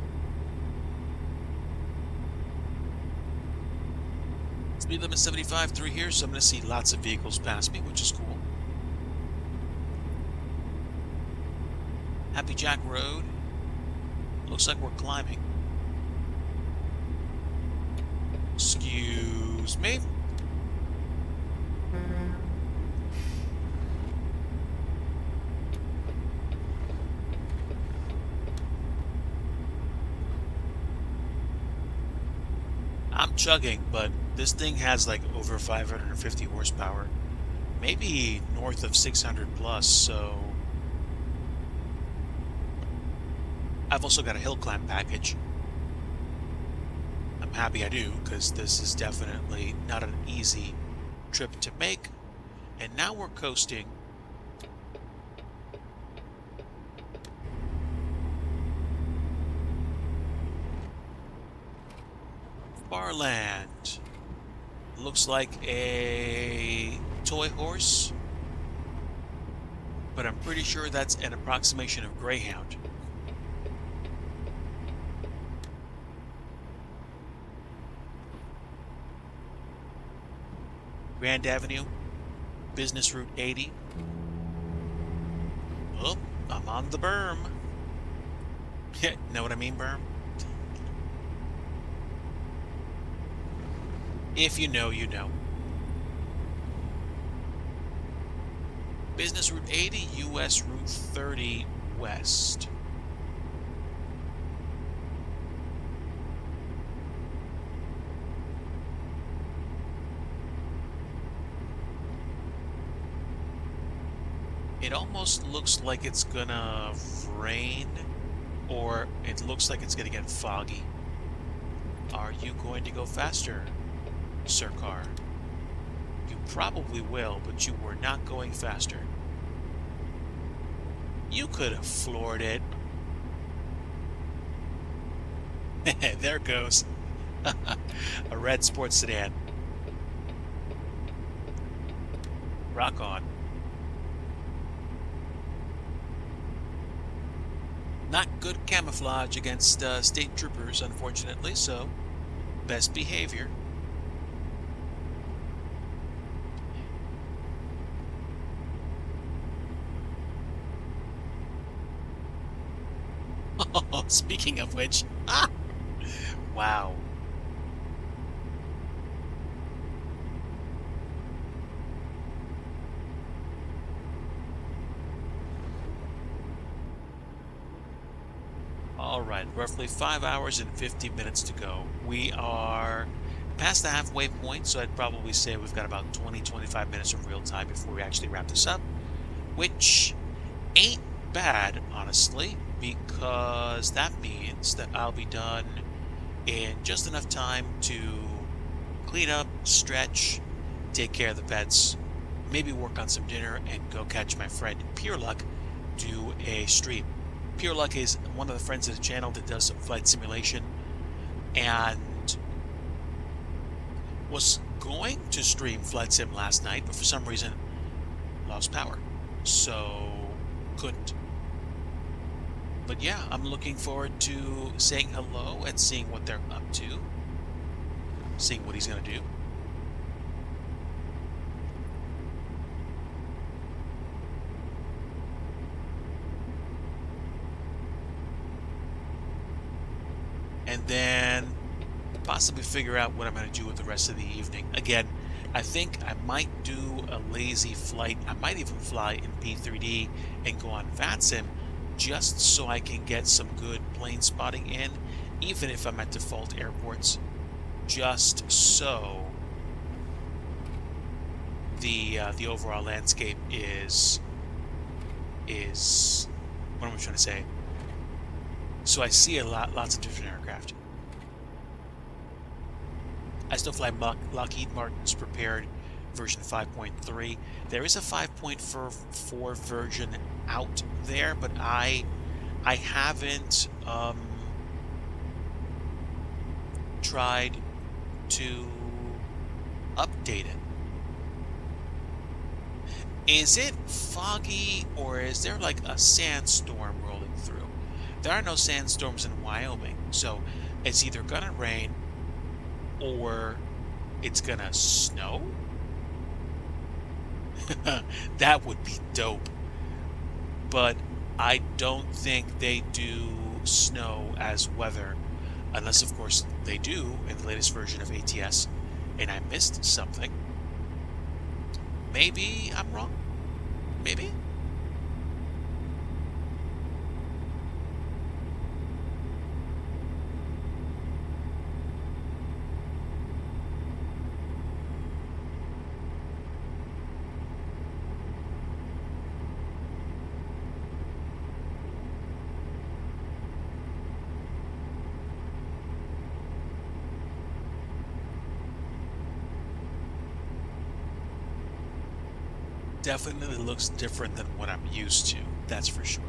Speed limit 75 through here, so I'm going to see lots of vehicles pass me, which is cool. Happy Jack Road. Looks like we're climbing. Excuse me. I'm chugging, but this thing has like over 550 horsepower. Maybe north of 600 plus, so... I've also got a hill climb package. I'm happy I do, because this is definitely not an easy trip to make. And now we're coasting. Farland. Looks like a toy horse, but I'm pretty sure that's an approximation of Greyhound. Grand Avenue. Business Route 80. Oh, I'm on the berm. Know what I mean, berm? If you know, you know. Business Route 80, US Route 30 West. It almost looks like it's gonna rain, or it looks like it's gonna get foggy. Are you going to go faster, Sir Car? You probably will, but you were not going faster. You could have floored it. There goes. A red sports sedan. Rock on. Not good camouflage against state troopers, unfortunately, so best behavior. Oh, speaking of which, wow. All right, roughly 5 hours and 50 minutes to go. We are past the halfway point, so I'd probably say we've got about 20-25 minutes of real time before we actually wrap this up, which ain't bad, honestly, because that means that I'll be done in just enough time to clean up, stretch, take care of the pets, maybe work on some dinner, and go catch my friend Pure Luck do a stream. Pure Luck is one of the friends of the channel that does flight simulation, and was going to stream Flight Sim last night, but for some reason lost power, so couldn't. But yeah, I'm looking forward to saying hello and seeing what they're up to, seeing what he's gonna do. And then possibly figure out what I'm going to do with the rest of the evening. Again, I think I might do a lazy flight. I might even fly in P3D and go on VATSIM just so I can get some good plane spotting in, even if I'm at default airports, just so the overall landscape is what am I trying to say? So I see lots of different aircraft. I still fly Lockheed Martin's prepared version 5.3. There is a 5.4 version out there, but I haven't tried to update it. Is it foggy, or is there like a sandstorm rolling through? There are no sandstorms in Wyoming, so it's either gonna rain or it's gonna snow. That would be dope. But I don't think they do snow as weather, unless of course they do in the latest version of ATS and I missed something. Maybe I'm wrong. Maybe. Definitely looks different than what I'm used to, that's for sure.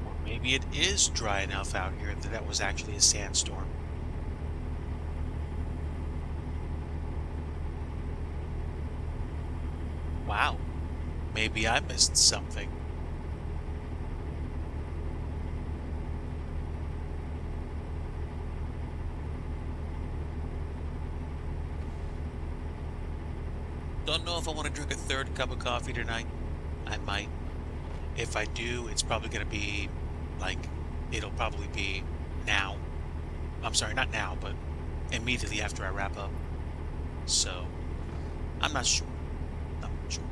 Or maybe it is dry enough out here that that was actually a sandstorm. Wow, maybe I missed something. Don't know if I want to drink a third cup of coffee tonight. I might. If I do, it's probably going to be like, it'll probably be now. I'm sorry, not now, but immediately after I wrap up. So, I'm not sure. I'm not sure.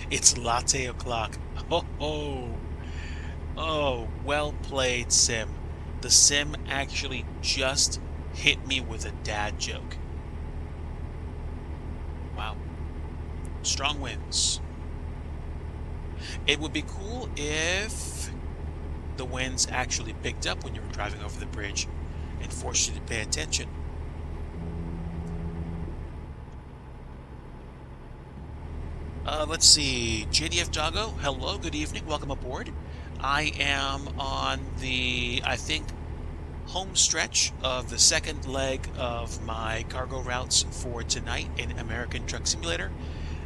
It's latte o'clock. Oh, oh, oh, well played, Sim. The Sim actually just hit me with a dad joke. Wow. Strong winds. It would be cool if the winds actually picked up when you were driving over the bridge and forced you to pay attention. Let's see. JDF Doggo, hello, good evening, welcome aboard. I am on the, I think, home stretch of the second leg of my cargo routes for tonight in American Truck Simulator.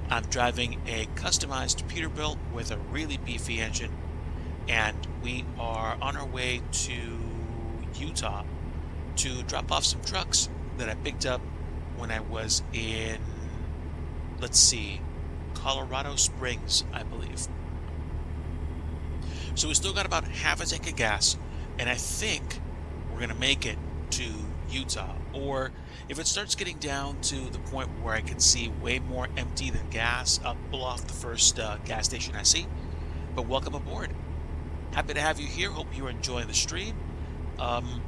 I'm driving a customized Peterbilt with a really beefy engine, and we are on our way to Utah to drop off some trucks that I picked up when I was in, let's see, Colorado Springs, I believe. So we still got about half a tank of gas, and I think we're going to make it to Utah. Or if it starts getting down to the point where I can see way more empty than gas, I'll pull off the first gas station I see. But welcome aboard. Happy to have you here. Hope you're enjoying the stream.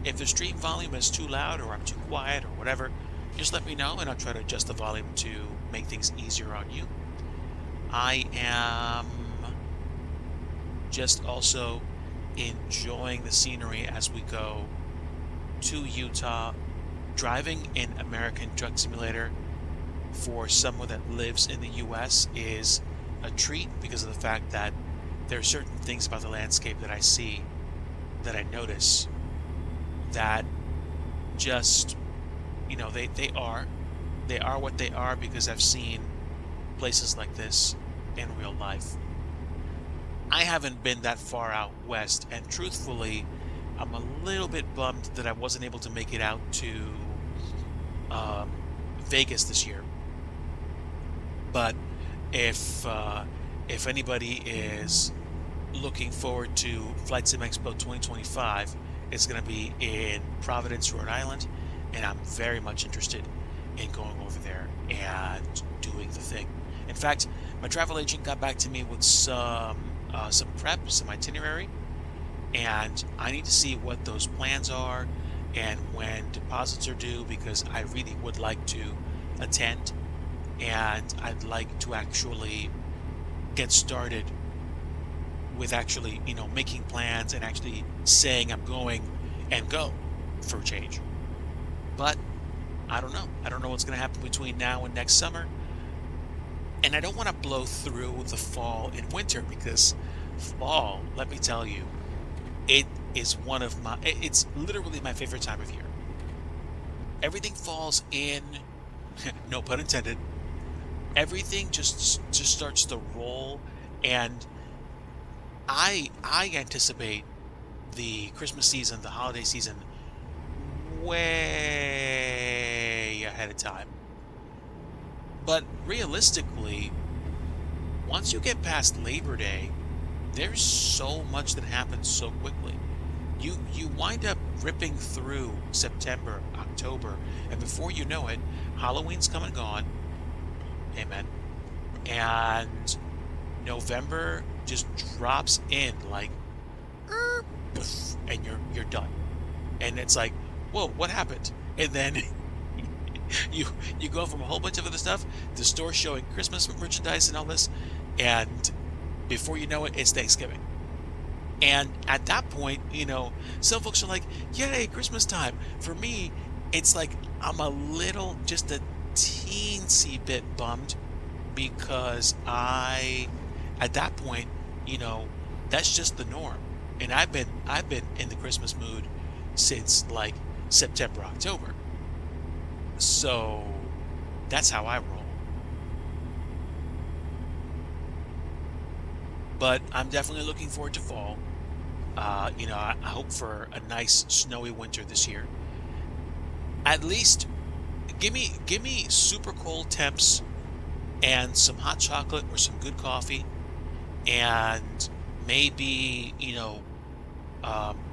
If the stream volume is too loud or I'm too quiet or whatever, just let me know and I'll try to adjust the volume to make things easier on you. I am just also enjoying the scenery as we go to Utah. Driving in American Truck Simulator for someone that lives in the US is a treat because of the fact that there are certain things about the landscape that I see, that I notice, that just, you know, they are what they are because I've seen places like this in real life. I haven't been that far out west, and truthfully, I'm a little bit bummed that I wasn't able to make it out to Vegas this year. But if anybody is looking forward to Flight Sim Expo 2025, it's going to be in Providence, Rhode Island, and I'm very much interested in going over there and doing the thing. In fact, my travel agent got back to me with some prep, some itinerary, and I need to see what those plans are and when deposits are due, because I really would like to attend, and I'd like to actually get started with actually, you know, making plans and actually saying I'm going and go for a change. But I don't know. I don't know what's going to happen between now and next summer. And I don't want to blow through the fall and winter, because fall, let me tell you, it is it's literally my favorite time of year. Everything falls in, no pun intended, everything just starts to roll, and I anticipate the Christmas season, the holiday season, way ahead of time. But realistically, once you get past Labor Day, there's so much that happens so quickly. You wind up ripping through September, October, and before you know it, Halloween's come and gone. Amen. And November just drops in like, and you're done. And it's like, whoa, what happened? And then you go from a whole bunch of other stuff, the store showing Christmas merchandise and all this, and before you know it, it's Thanksgiving. And at that point, you know, some folks are like, yay, Christmas time. For me, it's like I'm a little, just a teensy bit bummed, because at that point, you know, that's just the norm. And I've been in the Christmas mood since like September, October. So that's how I roll. But I'm definitely looking forward to fall. I hope for a nice snowy winter this year. At least give me super cold temps and some hot chocolate or some good coffee and maybe,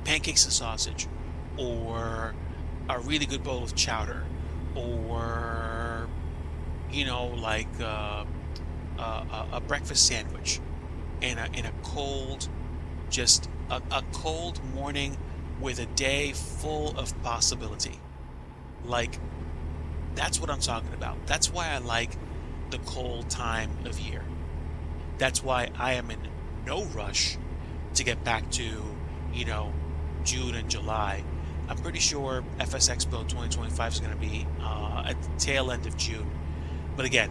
pancakes and sausage, or a really good bowl of chowder, or like a breakfast sandwich, and a cold, just a cold morning with a day full of possibility. Like, that's what I'm talking about. That's why I like the cold time of year. That's why I am in no rush to get back to, you know, June and July. I'm pretty sure FS Expo 2025 is going to be at the tail end of June. But again,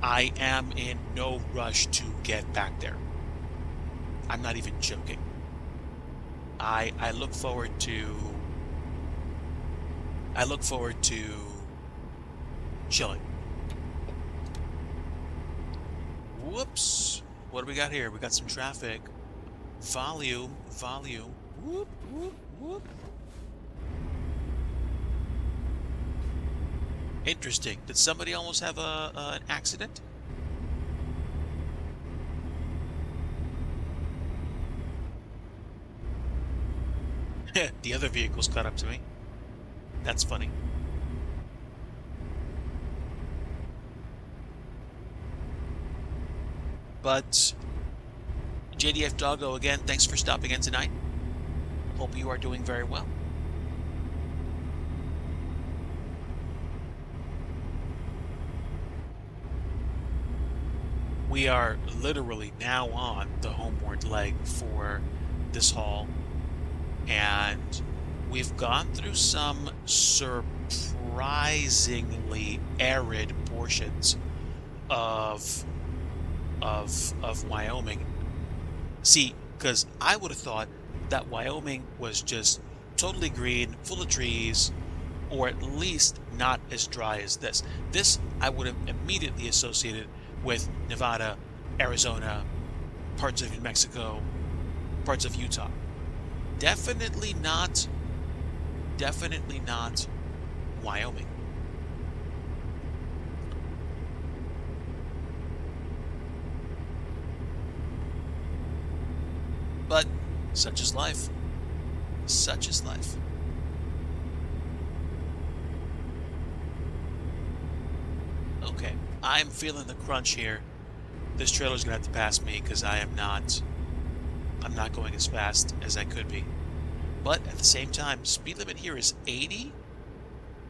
I am in no rush to get back there. I'm not even joking. I look forward to chilling. Whoops. What do we got here? We got some traffic. Volume. Whoop, whoop, whoop. Interesting. Did somebody almost have an accident? The other vehicles caught up to me. That's funny. But JDF Doggo, again, thanks for stopping in tonight. Hope you are doing very well. We are literally now on the homeward leg for this haul, and we've gone through some surprisingly arid portions of Wyoming. See, because I would have thought that Wyoming was just totally green, full of trees, or at least not as dry as this. This I would have immediately associated with Nevada, Arizona, parts of New Mexico, parts of Utah. Definitely not Wyoming. But such is life. Such is life. Okay, I'm feeling the crunch here. This trailer's gonna have to pass me because I'm not going as fast as I could be. But at the same time, speed limit here is 80,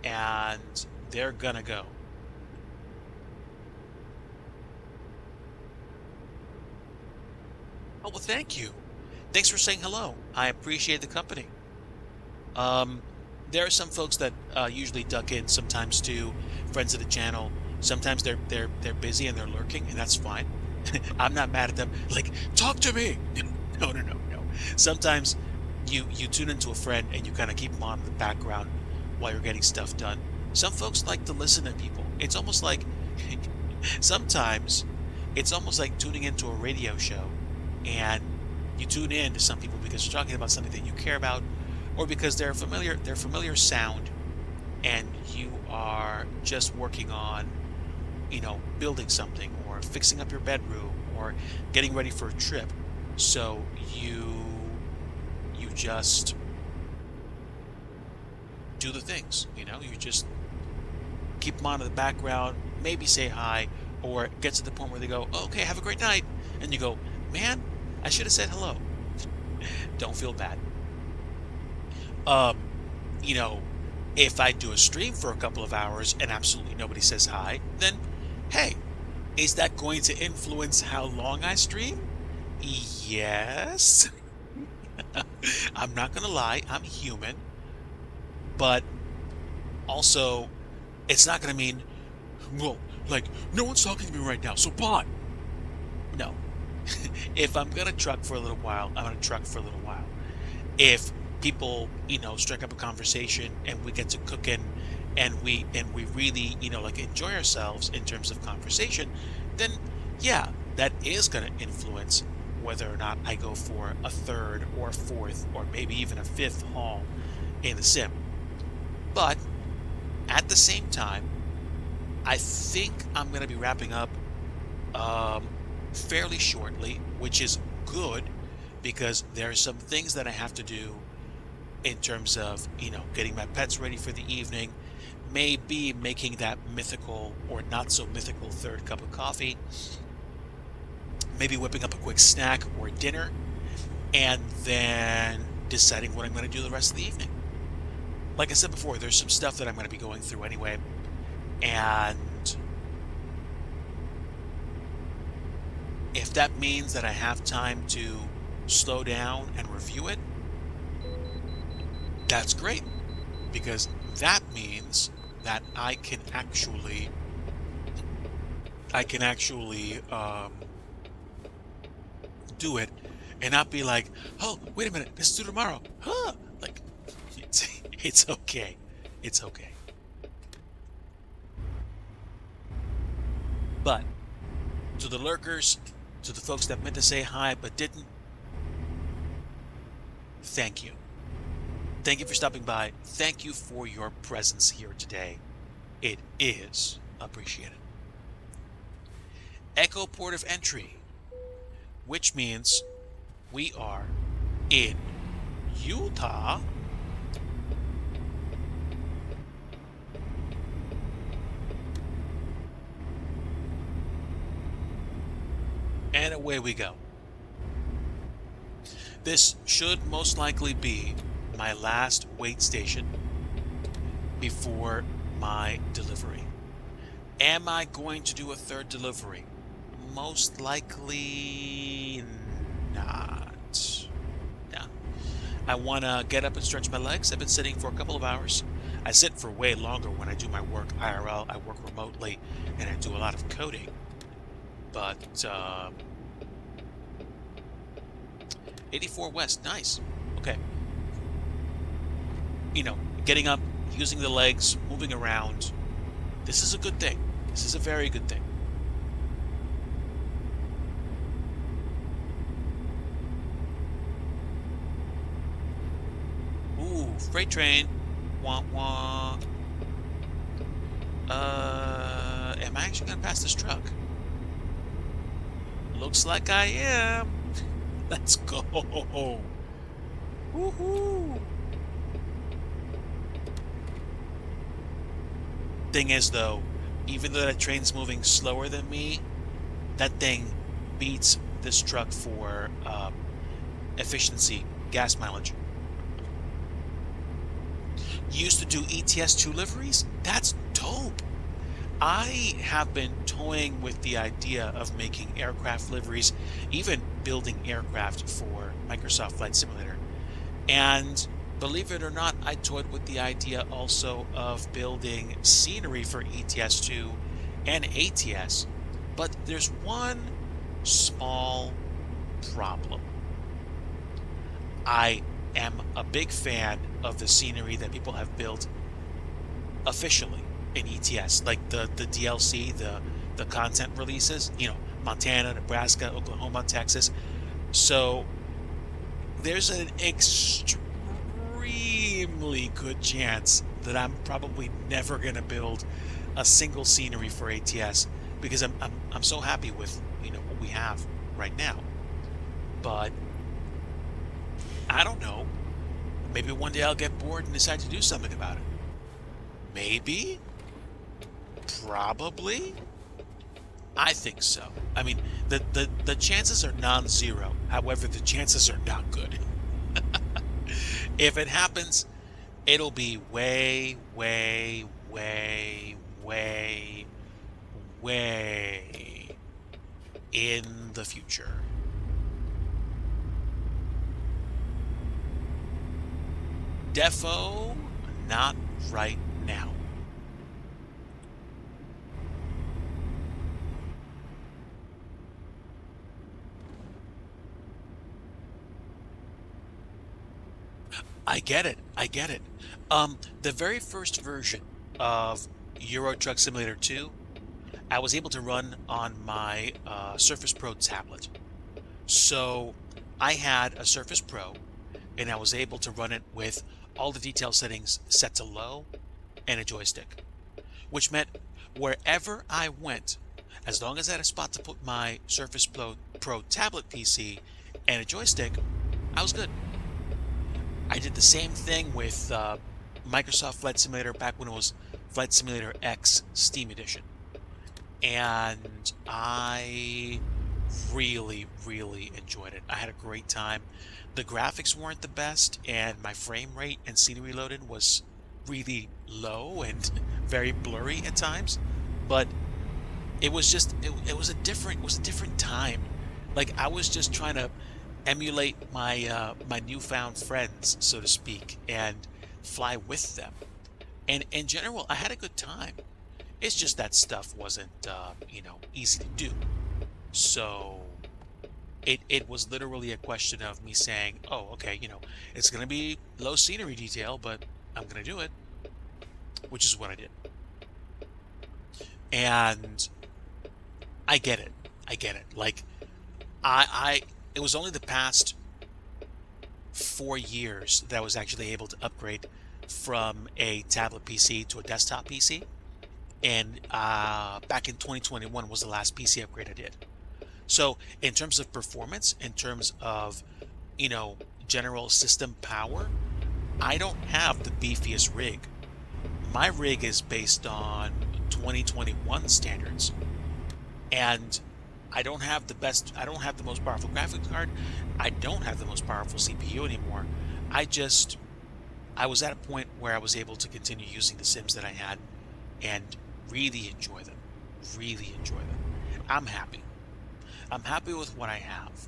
and they're gonna go. Oh, well, thank you. Thanks for saying hello. I appreciate the company. There are some folks that usually duck in sometimes too, friends of the channel. Sometimes they're busy and they're lurking, and that's fine. I'm not mad at them. Like, talk to me. No. Sometimes you tune into a friend and you kind of keep them on in the background while you're getting stuff done. Some folks like to listen to people. It's almost like sometimes it's almost like tuning into a radio show, and you tune in to some people because they're talking about something that you care about, or because they're familiar sound, and you are just working on, building something or fixing up your bedroom or getting ready for a trip. So you just do the things, you just keep them on in the background, maybe say hi, or get to the point where they go, oh, okay, have a great night. And you go, man, I should have said hello. Don't feel bad. You know, if I do a stream for a couple of hours and absolutely nobody says hi, then hey, is that going to influence how long I stream? Yes. I'm not gonna lie, I'm human, but also it's not gonna mean, well, like, no one's talking to me right now, so bye. No. If I'm gonna truck for a little while, I'm gonna truck for a little while. If people, strike up a conversation and we get to cooking and we really, like, enjoy ourselves in terms of conversation, then yeah, that is gonna influence whether or not I go for a third or fourth or maybe even a fifth haul in the sim. But at the same time, I think I'm going to be wrapping up fairly shortly, which is good because there are some things that I have to do in terms of, getting my pets ready for the evening, maybe making that mythical or not so mythical third cup of coffee, maybe whipping up a quick snack or dinner, and then deciding what I'm going to do the rest of the evening. Like I said before, there's some stuff that I'm going to be going through anyway, and if that means that I have time to slow down and review it, that's great, because that means that I can actually do it and not be like, oh, wait a minute, let's do tomorrow. Huh? Like, it's okay. It's okay. But to the lurkers, to the folks that meant to say hi but didn't, thank you. Thank you for stopping by. Thank you for your presence here today. It is appreciated. Echo port of entry, which means we are in Utah. And away we go. This should most likely be my last wait station before my delivery. Am I going to do a third delivery? Most likely not. No. I want to get up and stretch my legs. I've been sitting for a couple of hours. I sit for way longer when I do my work IRL. I work remotely and I do a lot of coding. But 84 West, nice. Okay. Getting up, using the legs, moving around. This is a good thing. This is a very good thing. Ooh, freight train. Wah wah. Am I actually gonna pass this truck? Looks like I am. Let's go. Woohoo. Thing is, though, even though that train's moving slower than me, that thing beats this truck for efficiency, gas mileage. Used to do ETS2 liveries? That's dope. I have been toying with the idea of making aircraft liveries, even building aircraft for Microsoft Flight Simulator. And believe it or not, I toyed with the idea also of building scenery for ETS2 and ATS. But there's one small problem. I am a big fan of the scenery that people have built officially in ETS, like the DLC, the content releases, Montana, Nebraska, Oklahoma, Texas. So there's an extremely good chance that I'm probably never going to build a single scenery for ATS because I'm so happy with what we have right now. But I don't know. Maybe one day I'll get bored and decide to do something about it. Maybe. Probably. I think so. I mean, the chances are non-zero. However, the chances are not good. If it happens, it'll be way, way, way, way, way in the future. Defo, not right now. I get it. The very first version of Euro Truck Simulator 2, I was able to run on my Surface Pro tablet. So I had a Surface Pro, and I was able to run it with all the detail settings set to low and a joystick, which meant wherever I went, as long as I had a spot to put my Surface Pro tablet PC and a joystick, I was good. I did the same thing with Microsoft Flight Simulator back when it was Flight Simulator X Steam Edition. And I really, really enjoyed it. I had a great time. The graphics weren't the best, and my frame rate and scenery loaded was really low and very blurry at times. But it was just it was a different time. Like I was just trying to emulate my newfound friends, so to speak, and fly with them. And in general, I had a good time. It's just that stuff wasn't easy to do. So it was literally a question of me saying, oh, okay, it's gonna be low scenery detail, but I'm gonna do it, which is what I did. And I get it. I get it. Like I it was only the past 4 years that I was actually able to upgrade from a tablet PC to a desktop PC. And back in 2021 was the last PC upgrade I did. So in terms of performance, in terms of, general system power, I don't have the beefiest rig. My rig is based on 2021 standards. And I don't have the most powerful graphics card. I don't have the most powerful CPU anymore. I was at a point where I was able to continue using the Sims that I had and really enjoy them. Really enjoy them. I'm happy. I'm happy with what I have.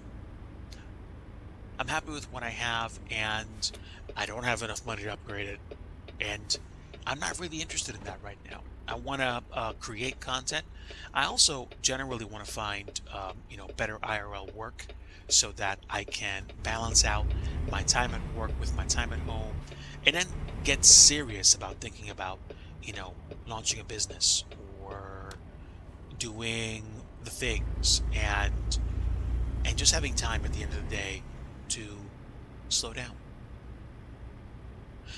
I'm happy with what I have, and I don't have enough money to upgrade it. And I'm not really interested in that right now. I want to create content. I also generally want to find, better IRL work so that I can balance out my time at work with my time at home, and then get serious about thinking about, launching a business or doing the things and just having time at the end of the day to slow down.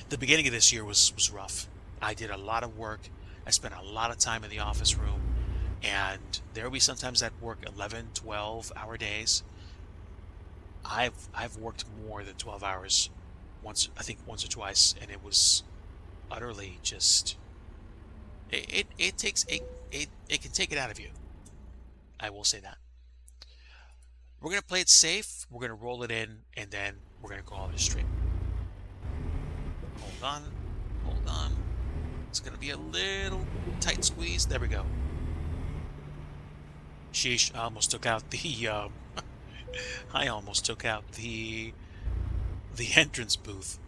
The beginning of this year was rough. I did a lot of work. I spent a lot of time in the office room, and there will be sometimes I'd work 11, 12-hour days. I've worked more than 12 hours I think once or twice, and it was utterly just it takes it can take it out of you. I will say that. We're gonna play it safe, we're gonna roll it in, and then we're gonna call it a stream. Hold on, hold on. It's gonna be a little tight squeeze. There we go. Sheesh, I almost took out the I almost took out the entrance booth.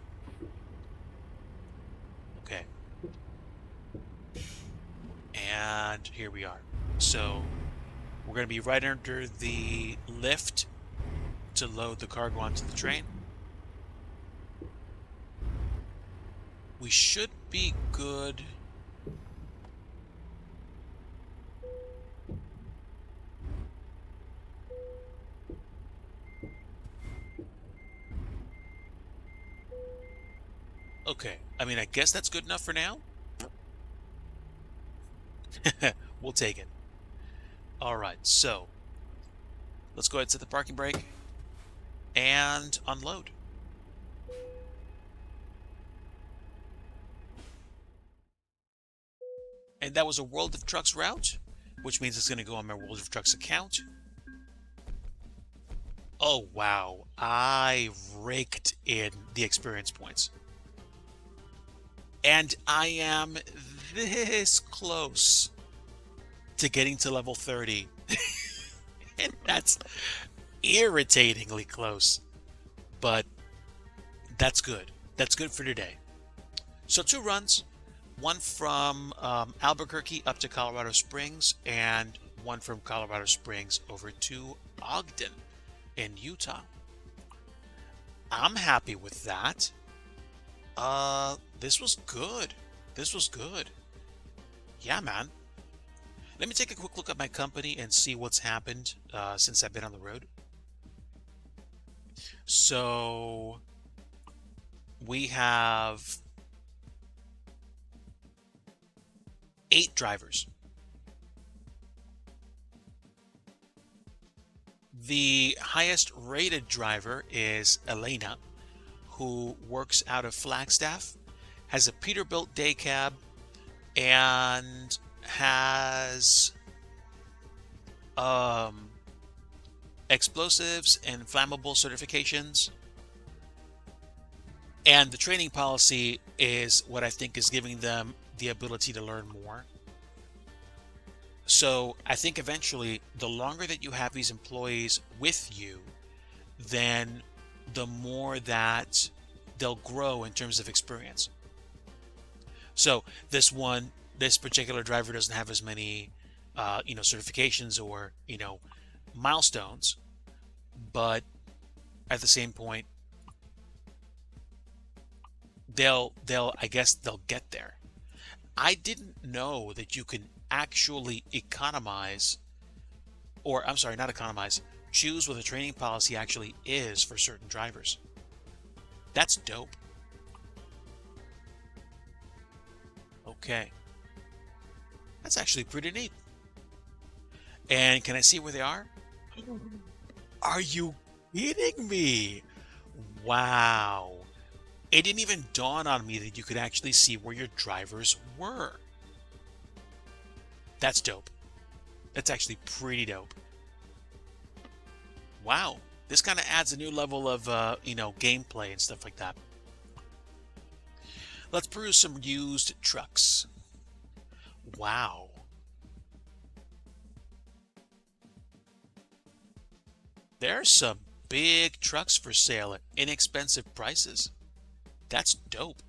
Okay. And here we are. So we're going to be right under the lift to load the cargo onto the train. We should be good. Okay, I mean, I guess that's good enough for now. We'll take it. All right, so let's go ahead and set the parking brake and unload. And that was a World of Trucks route, which means it's going to go on my World of Trucks account. Oh, wow. I raked in the experience points. And I am this close to getting to level 30. And that's irritatingly close. But that's good. That's good for today. So 2 runs. One from Albuquerque up to Colorado Springs, and one from Colorado Springs over to Ogden in Utah. I'm happy with that. This was good. This was good. Yeah, man. Let me take a quick look at my company and see what's happened since I've been on the road. So we have 8 drivers. The highest rated driver is Elena, who works out of Flagstaff, has a Peterbilt day cab, and has um, explosives and flammable certifications. And the training policy is what I think is giving them the ability to learn more. So I think eventually, the longer that you have these employees with you, then the more that they'll grow in terms of experience. So this particular driver doesn't have as many, certifications or, milestones, but at the same point, I guess they'll get there. I didn't know that you can actually economize, or I'm sorry, not economize, choose what the training policy actually is for certain drivers. That's dope. Okay. That's actually pretty neat. And can I see where they are? Are you kidding me? Wow. It didn't even dawn on me that you could actually see where your drivers were. That's dope. That's actually pretty dope. Wow. This kind of adds a new level of, gameplay and stuff like that. Let's peruse some used trucks. Wow. There's some big trucks for sale at inexpensive prices. That's dope.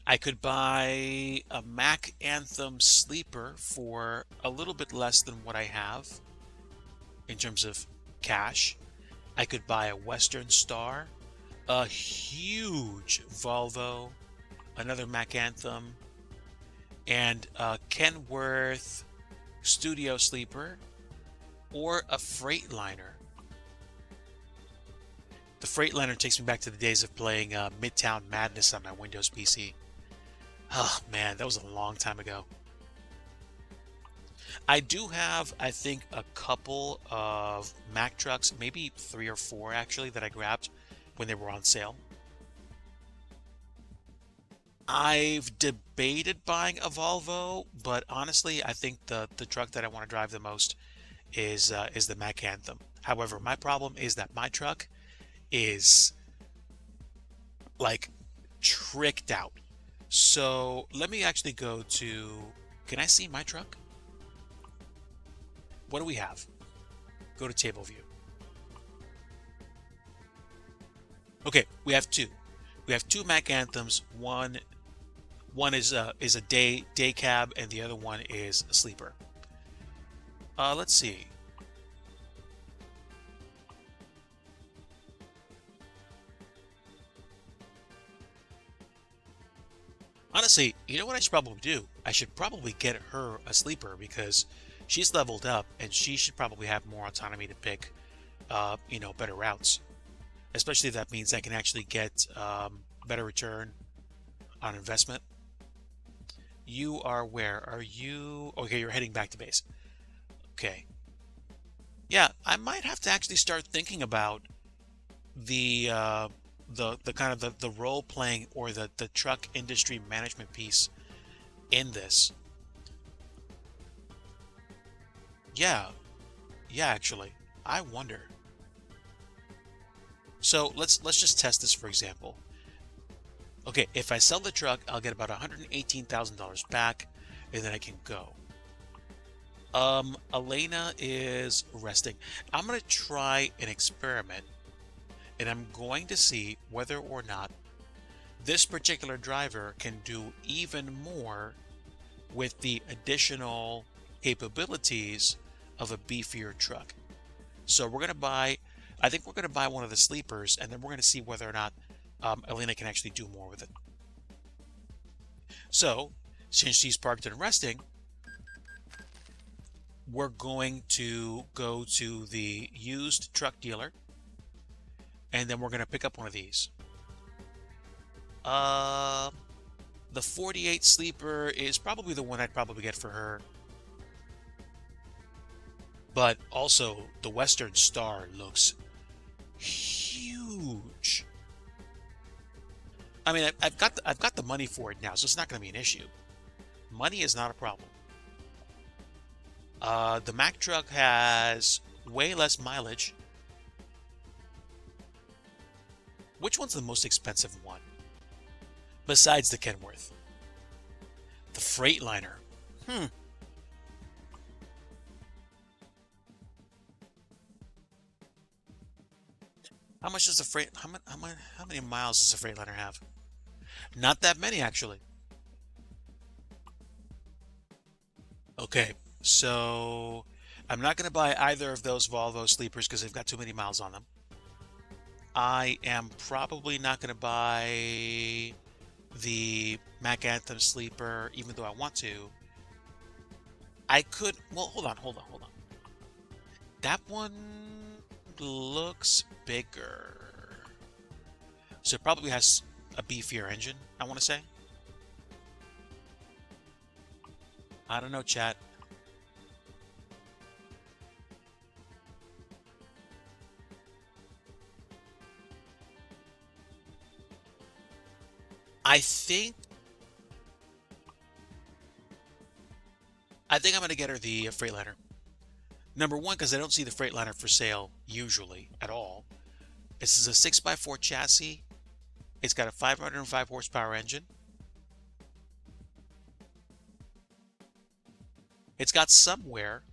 I could buy a Mac Anthem sleeper for a little bit less than what I have in terms of cash. I could buy a Western Star, a huge Volvo, another Mac Anthem, and a Kenworth Studio Sleeper, or a Freightliner. The Freightliner takes me back to the days of playing Midtown Madness on my Windows PC. Oh man, that was a long time ago. I do have, I think, a couple of Mack trucks, maybe 3 or 4 actually, that I grabbed when they were on sale. I've debated buying a Volvo, but honestly, I think the truck that I want to drive the most is the Mack Anthem. However, my problem is that my truck is like tricked out. So let me actually go to, can I see my truck? What do we have? Go to table view. Okay, we have 2. We have 2 Mack Anthems. One is a day cab, and the other one is a sleeper. Let's see. Honestly, you know what I should probably do? I should probably get her a sleeper because she's leveled up and she should probably have more autonomy to pick, better routes. Especially if that means I can actually get better return on investment. You are where? Are you? Okay, you're heading back to base. Okay. Yeah, I might have to actually start thinking about the the kind of the role playing or the truck industry management piece in this. Yeah, yeah, actually, I wonder. So let's just test this for example. Okay, if I sell the truck, I'll get about $118,000 back, and then I can go. Elena is resting. I'm gonna try an experiment, and I'm going to see whether or not this particular driver can do even more with the additional capabilities of a beefier truck. So we're gonna buy, I think we're gonna buy one of the sleepers, and then we're gonna see whether or not Elena can actually do more with it. So since she's parked and resting, we're going to go to the used truck dealer, and then we're going to pick up one of these. Uh, the 48 sleeper is probably the one I'd probably get for her. But also, the Western Star looks huge. I mean, I've got the money for it now, so it's not going to be an issue. Money is not a problem. The Mack truck has way less mileage. Which one's the most expensive one? Besides the Kenworth. The Freightliner. How much does the how many miles does the Freightliner have? Not that many, actually. Okay, so I'm not going to buy either of those Volvo sleepers because they've got too many miles on them. I am probably not going to buy the Mac Anthem sleeper, even though I want to. I could, well, hold on. That one looks bigger. So it probably has a beefier engine, I want to say. I don't know, chat. I think I'm going to get her the Freightliner. Number one, because I don't see the Freightliner for sale usually at all. This is a 6x4 chassis. It's got a 505 horsepower engine. It's got some wear.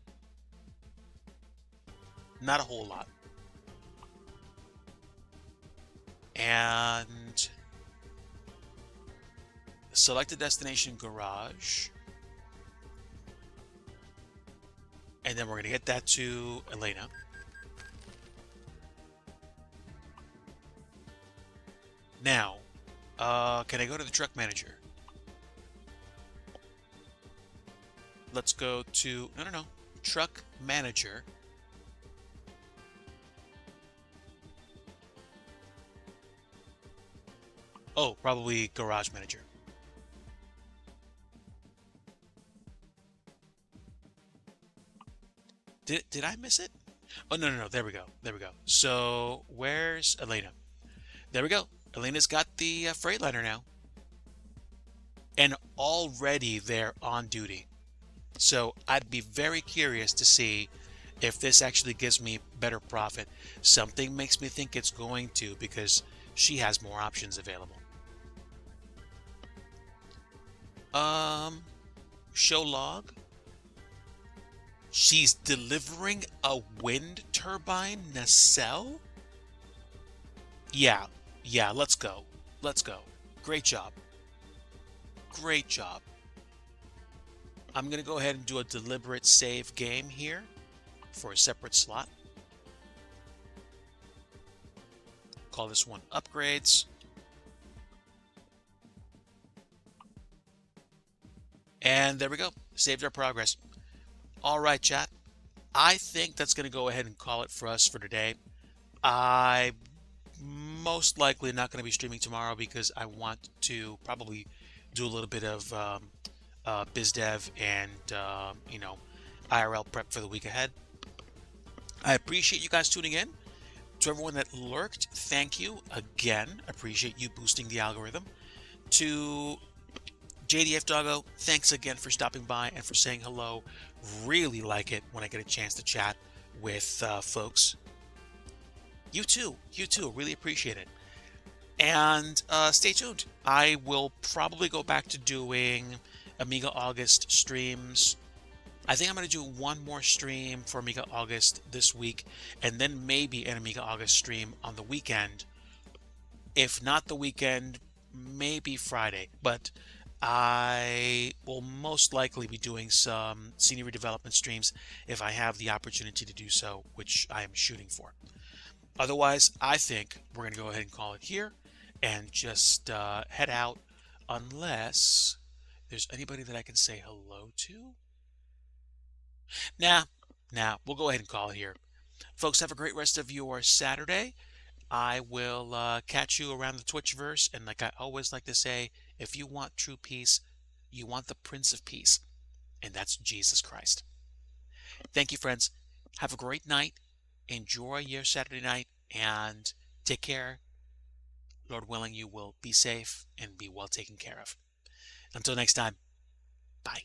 Not a whole lot. And select a destination garage. And then we're going to get that to Elena. Now, can I go to the truck manager? Let's go to, no. Truck manager. Oh, probably garage manager. Did I miss it? Oh, no. There we go. So, where's Elena? There we go. Elena's got the Freightliner now. And already they're on duty. So, I'd be very curious to see if this actually gives me better profit. Something makes me think it's going to because she has more options available. Show log. She's delivering a wind turbine nacelle? Yeah, let's go. Great job. I'm going to go ahead and do a deliberate save game here for a separate slot. Call this one upgrades. And there we go. Saved our progress. All right, chat. I think that's going to go ahead and call it for us for today. I most likely not going to be streaming tomorrow because I want to probably do a little bit of biz dev and IRL prep for the week ahead. I appreciate you guys tuning in. To everyone that lurked, thank you again. Appreciate you boosting the algorithm. To JDF Doggo, thanks again for stopping by and for saying hello. Really like it when I get a chance to chat with folks. You too. Really appreciate it. And stay tuned. I will probably go back to doing Amiga August streams. I think I'm going to do one more stream for Amiga August this week, and then maybe an Amiga August stream on the weekend. If not the weekend, maybe Friday. But I will most likely be doing some scenery development streams if I have the opportunity to do so, which I am shooting for. Otherwise, I think we're going to go ahead and call it here and just head out unless there's anybody that I can say hello to. Nah, we'll go ahead and call it here. Folks, have a great rest of your Saturday. I will catch you around the Twitchverse. And like I always like to say, if you want true peace, you want the Prince of Peace, and that's Jesus Christ. Thank you, friends. Have a great night. Enjoy your Saturday night and take care. Lord willing, you will be safe and be well taken care of. Until next time, bye.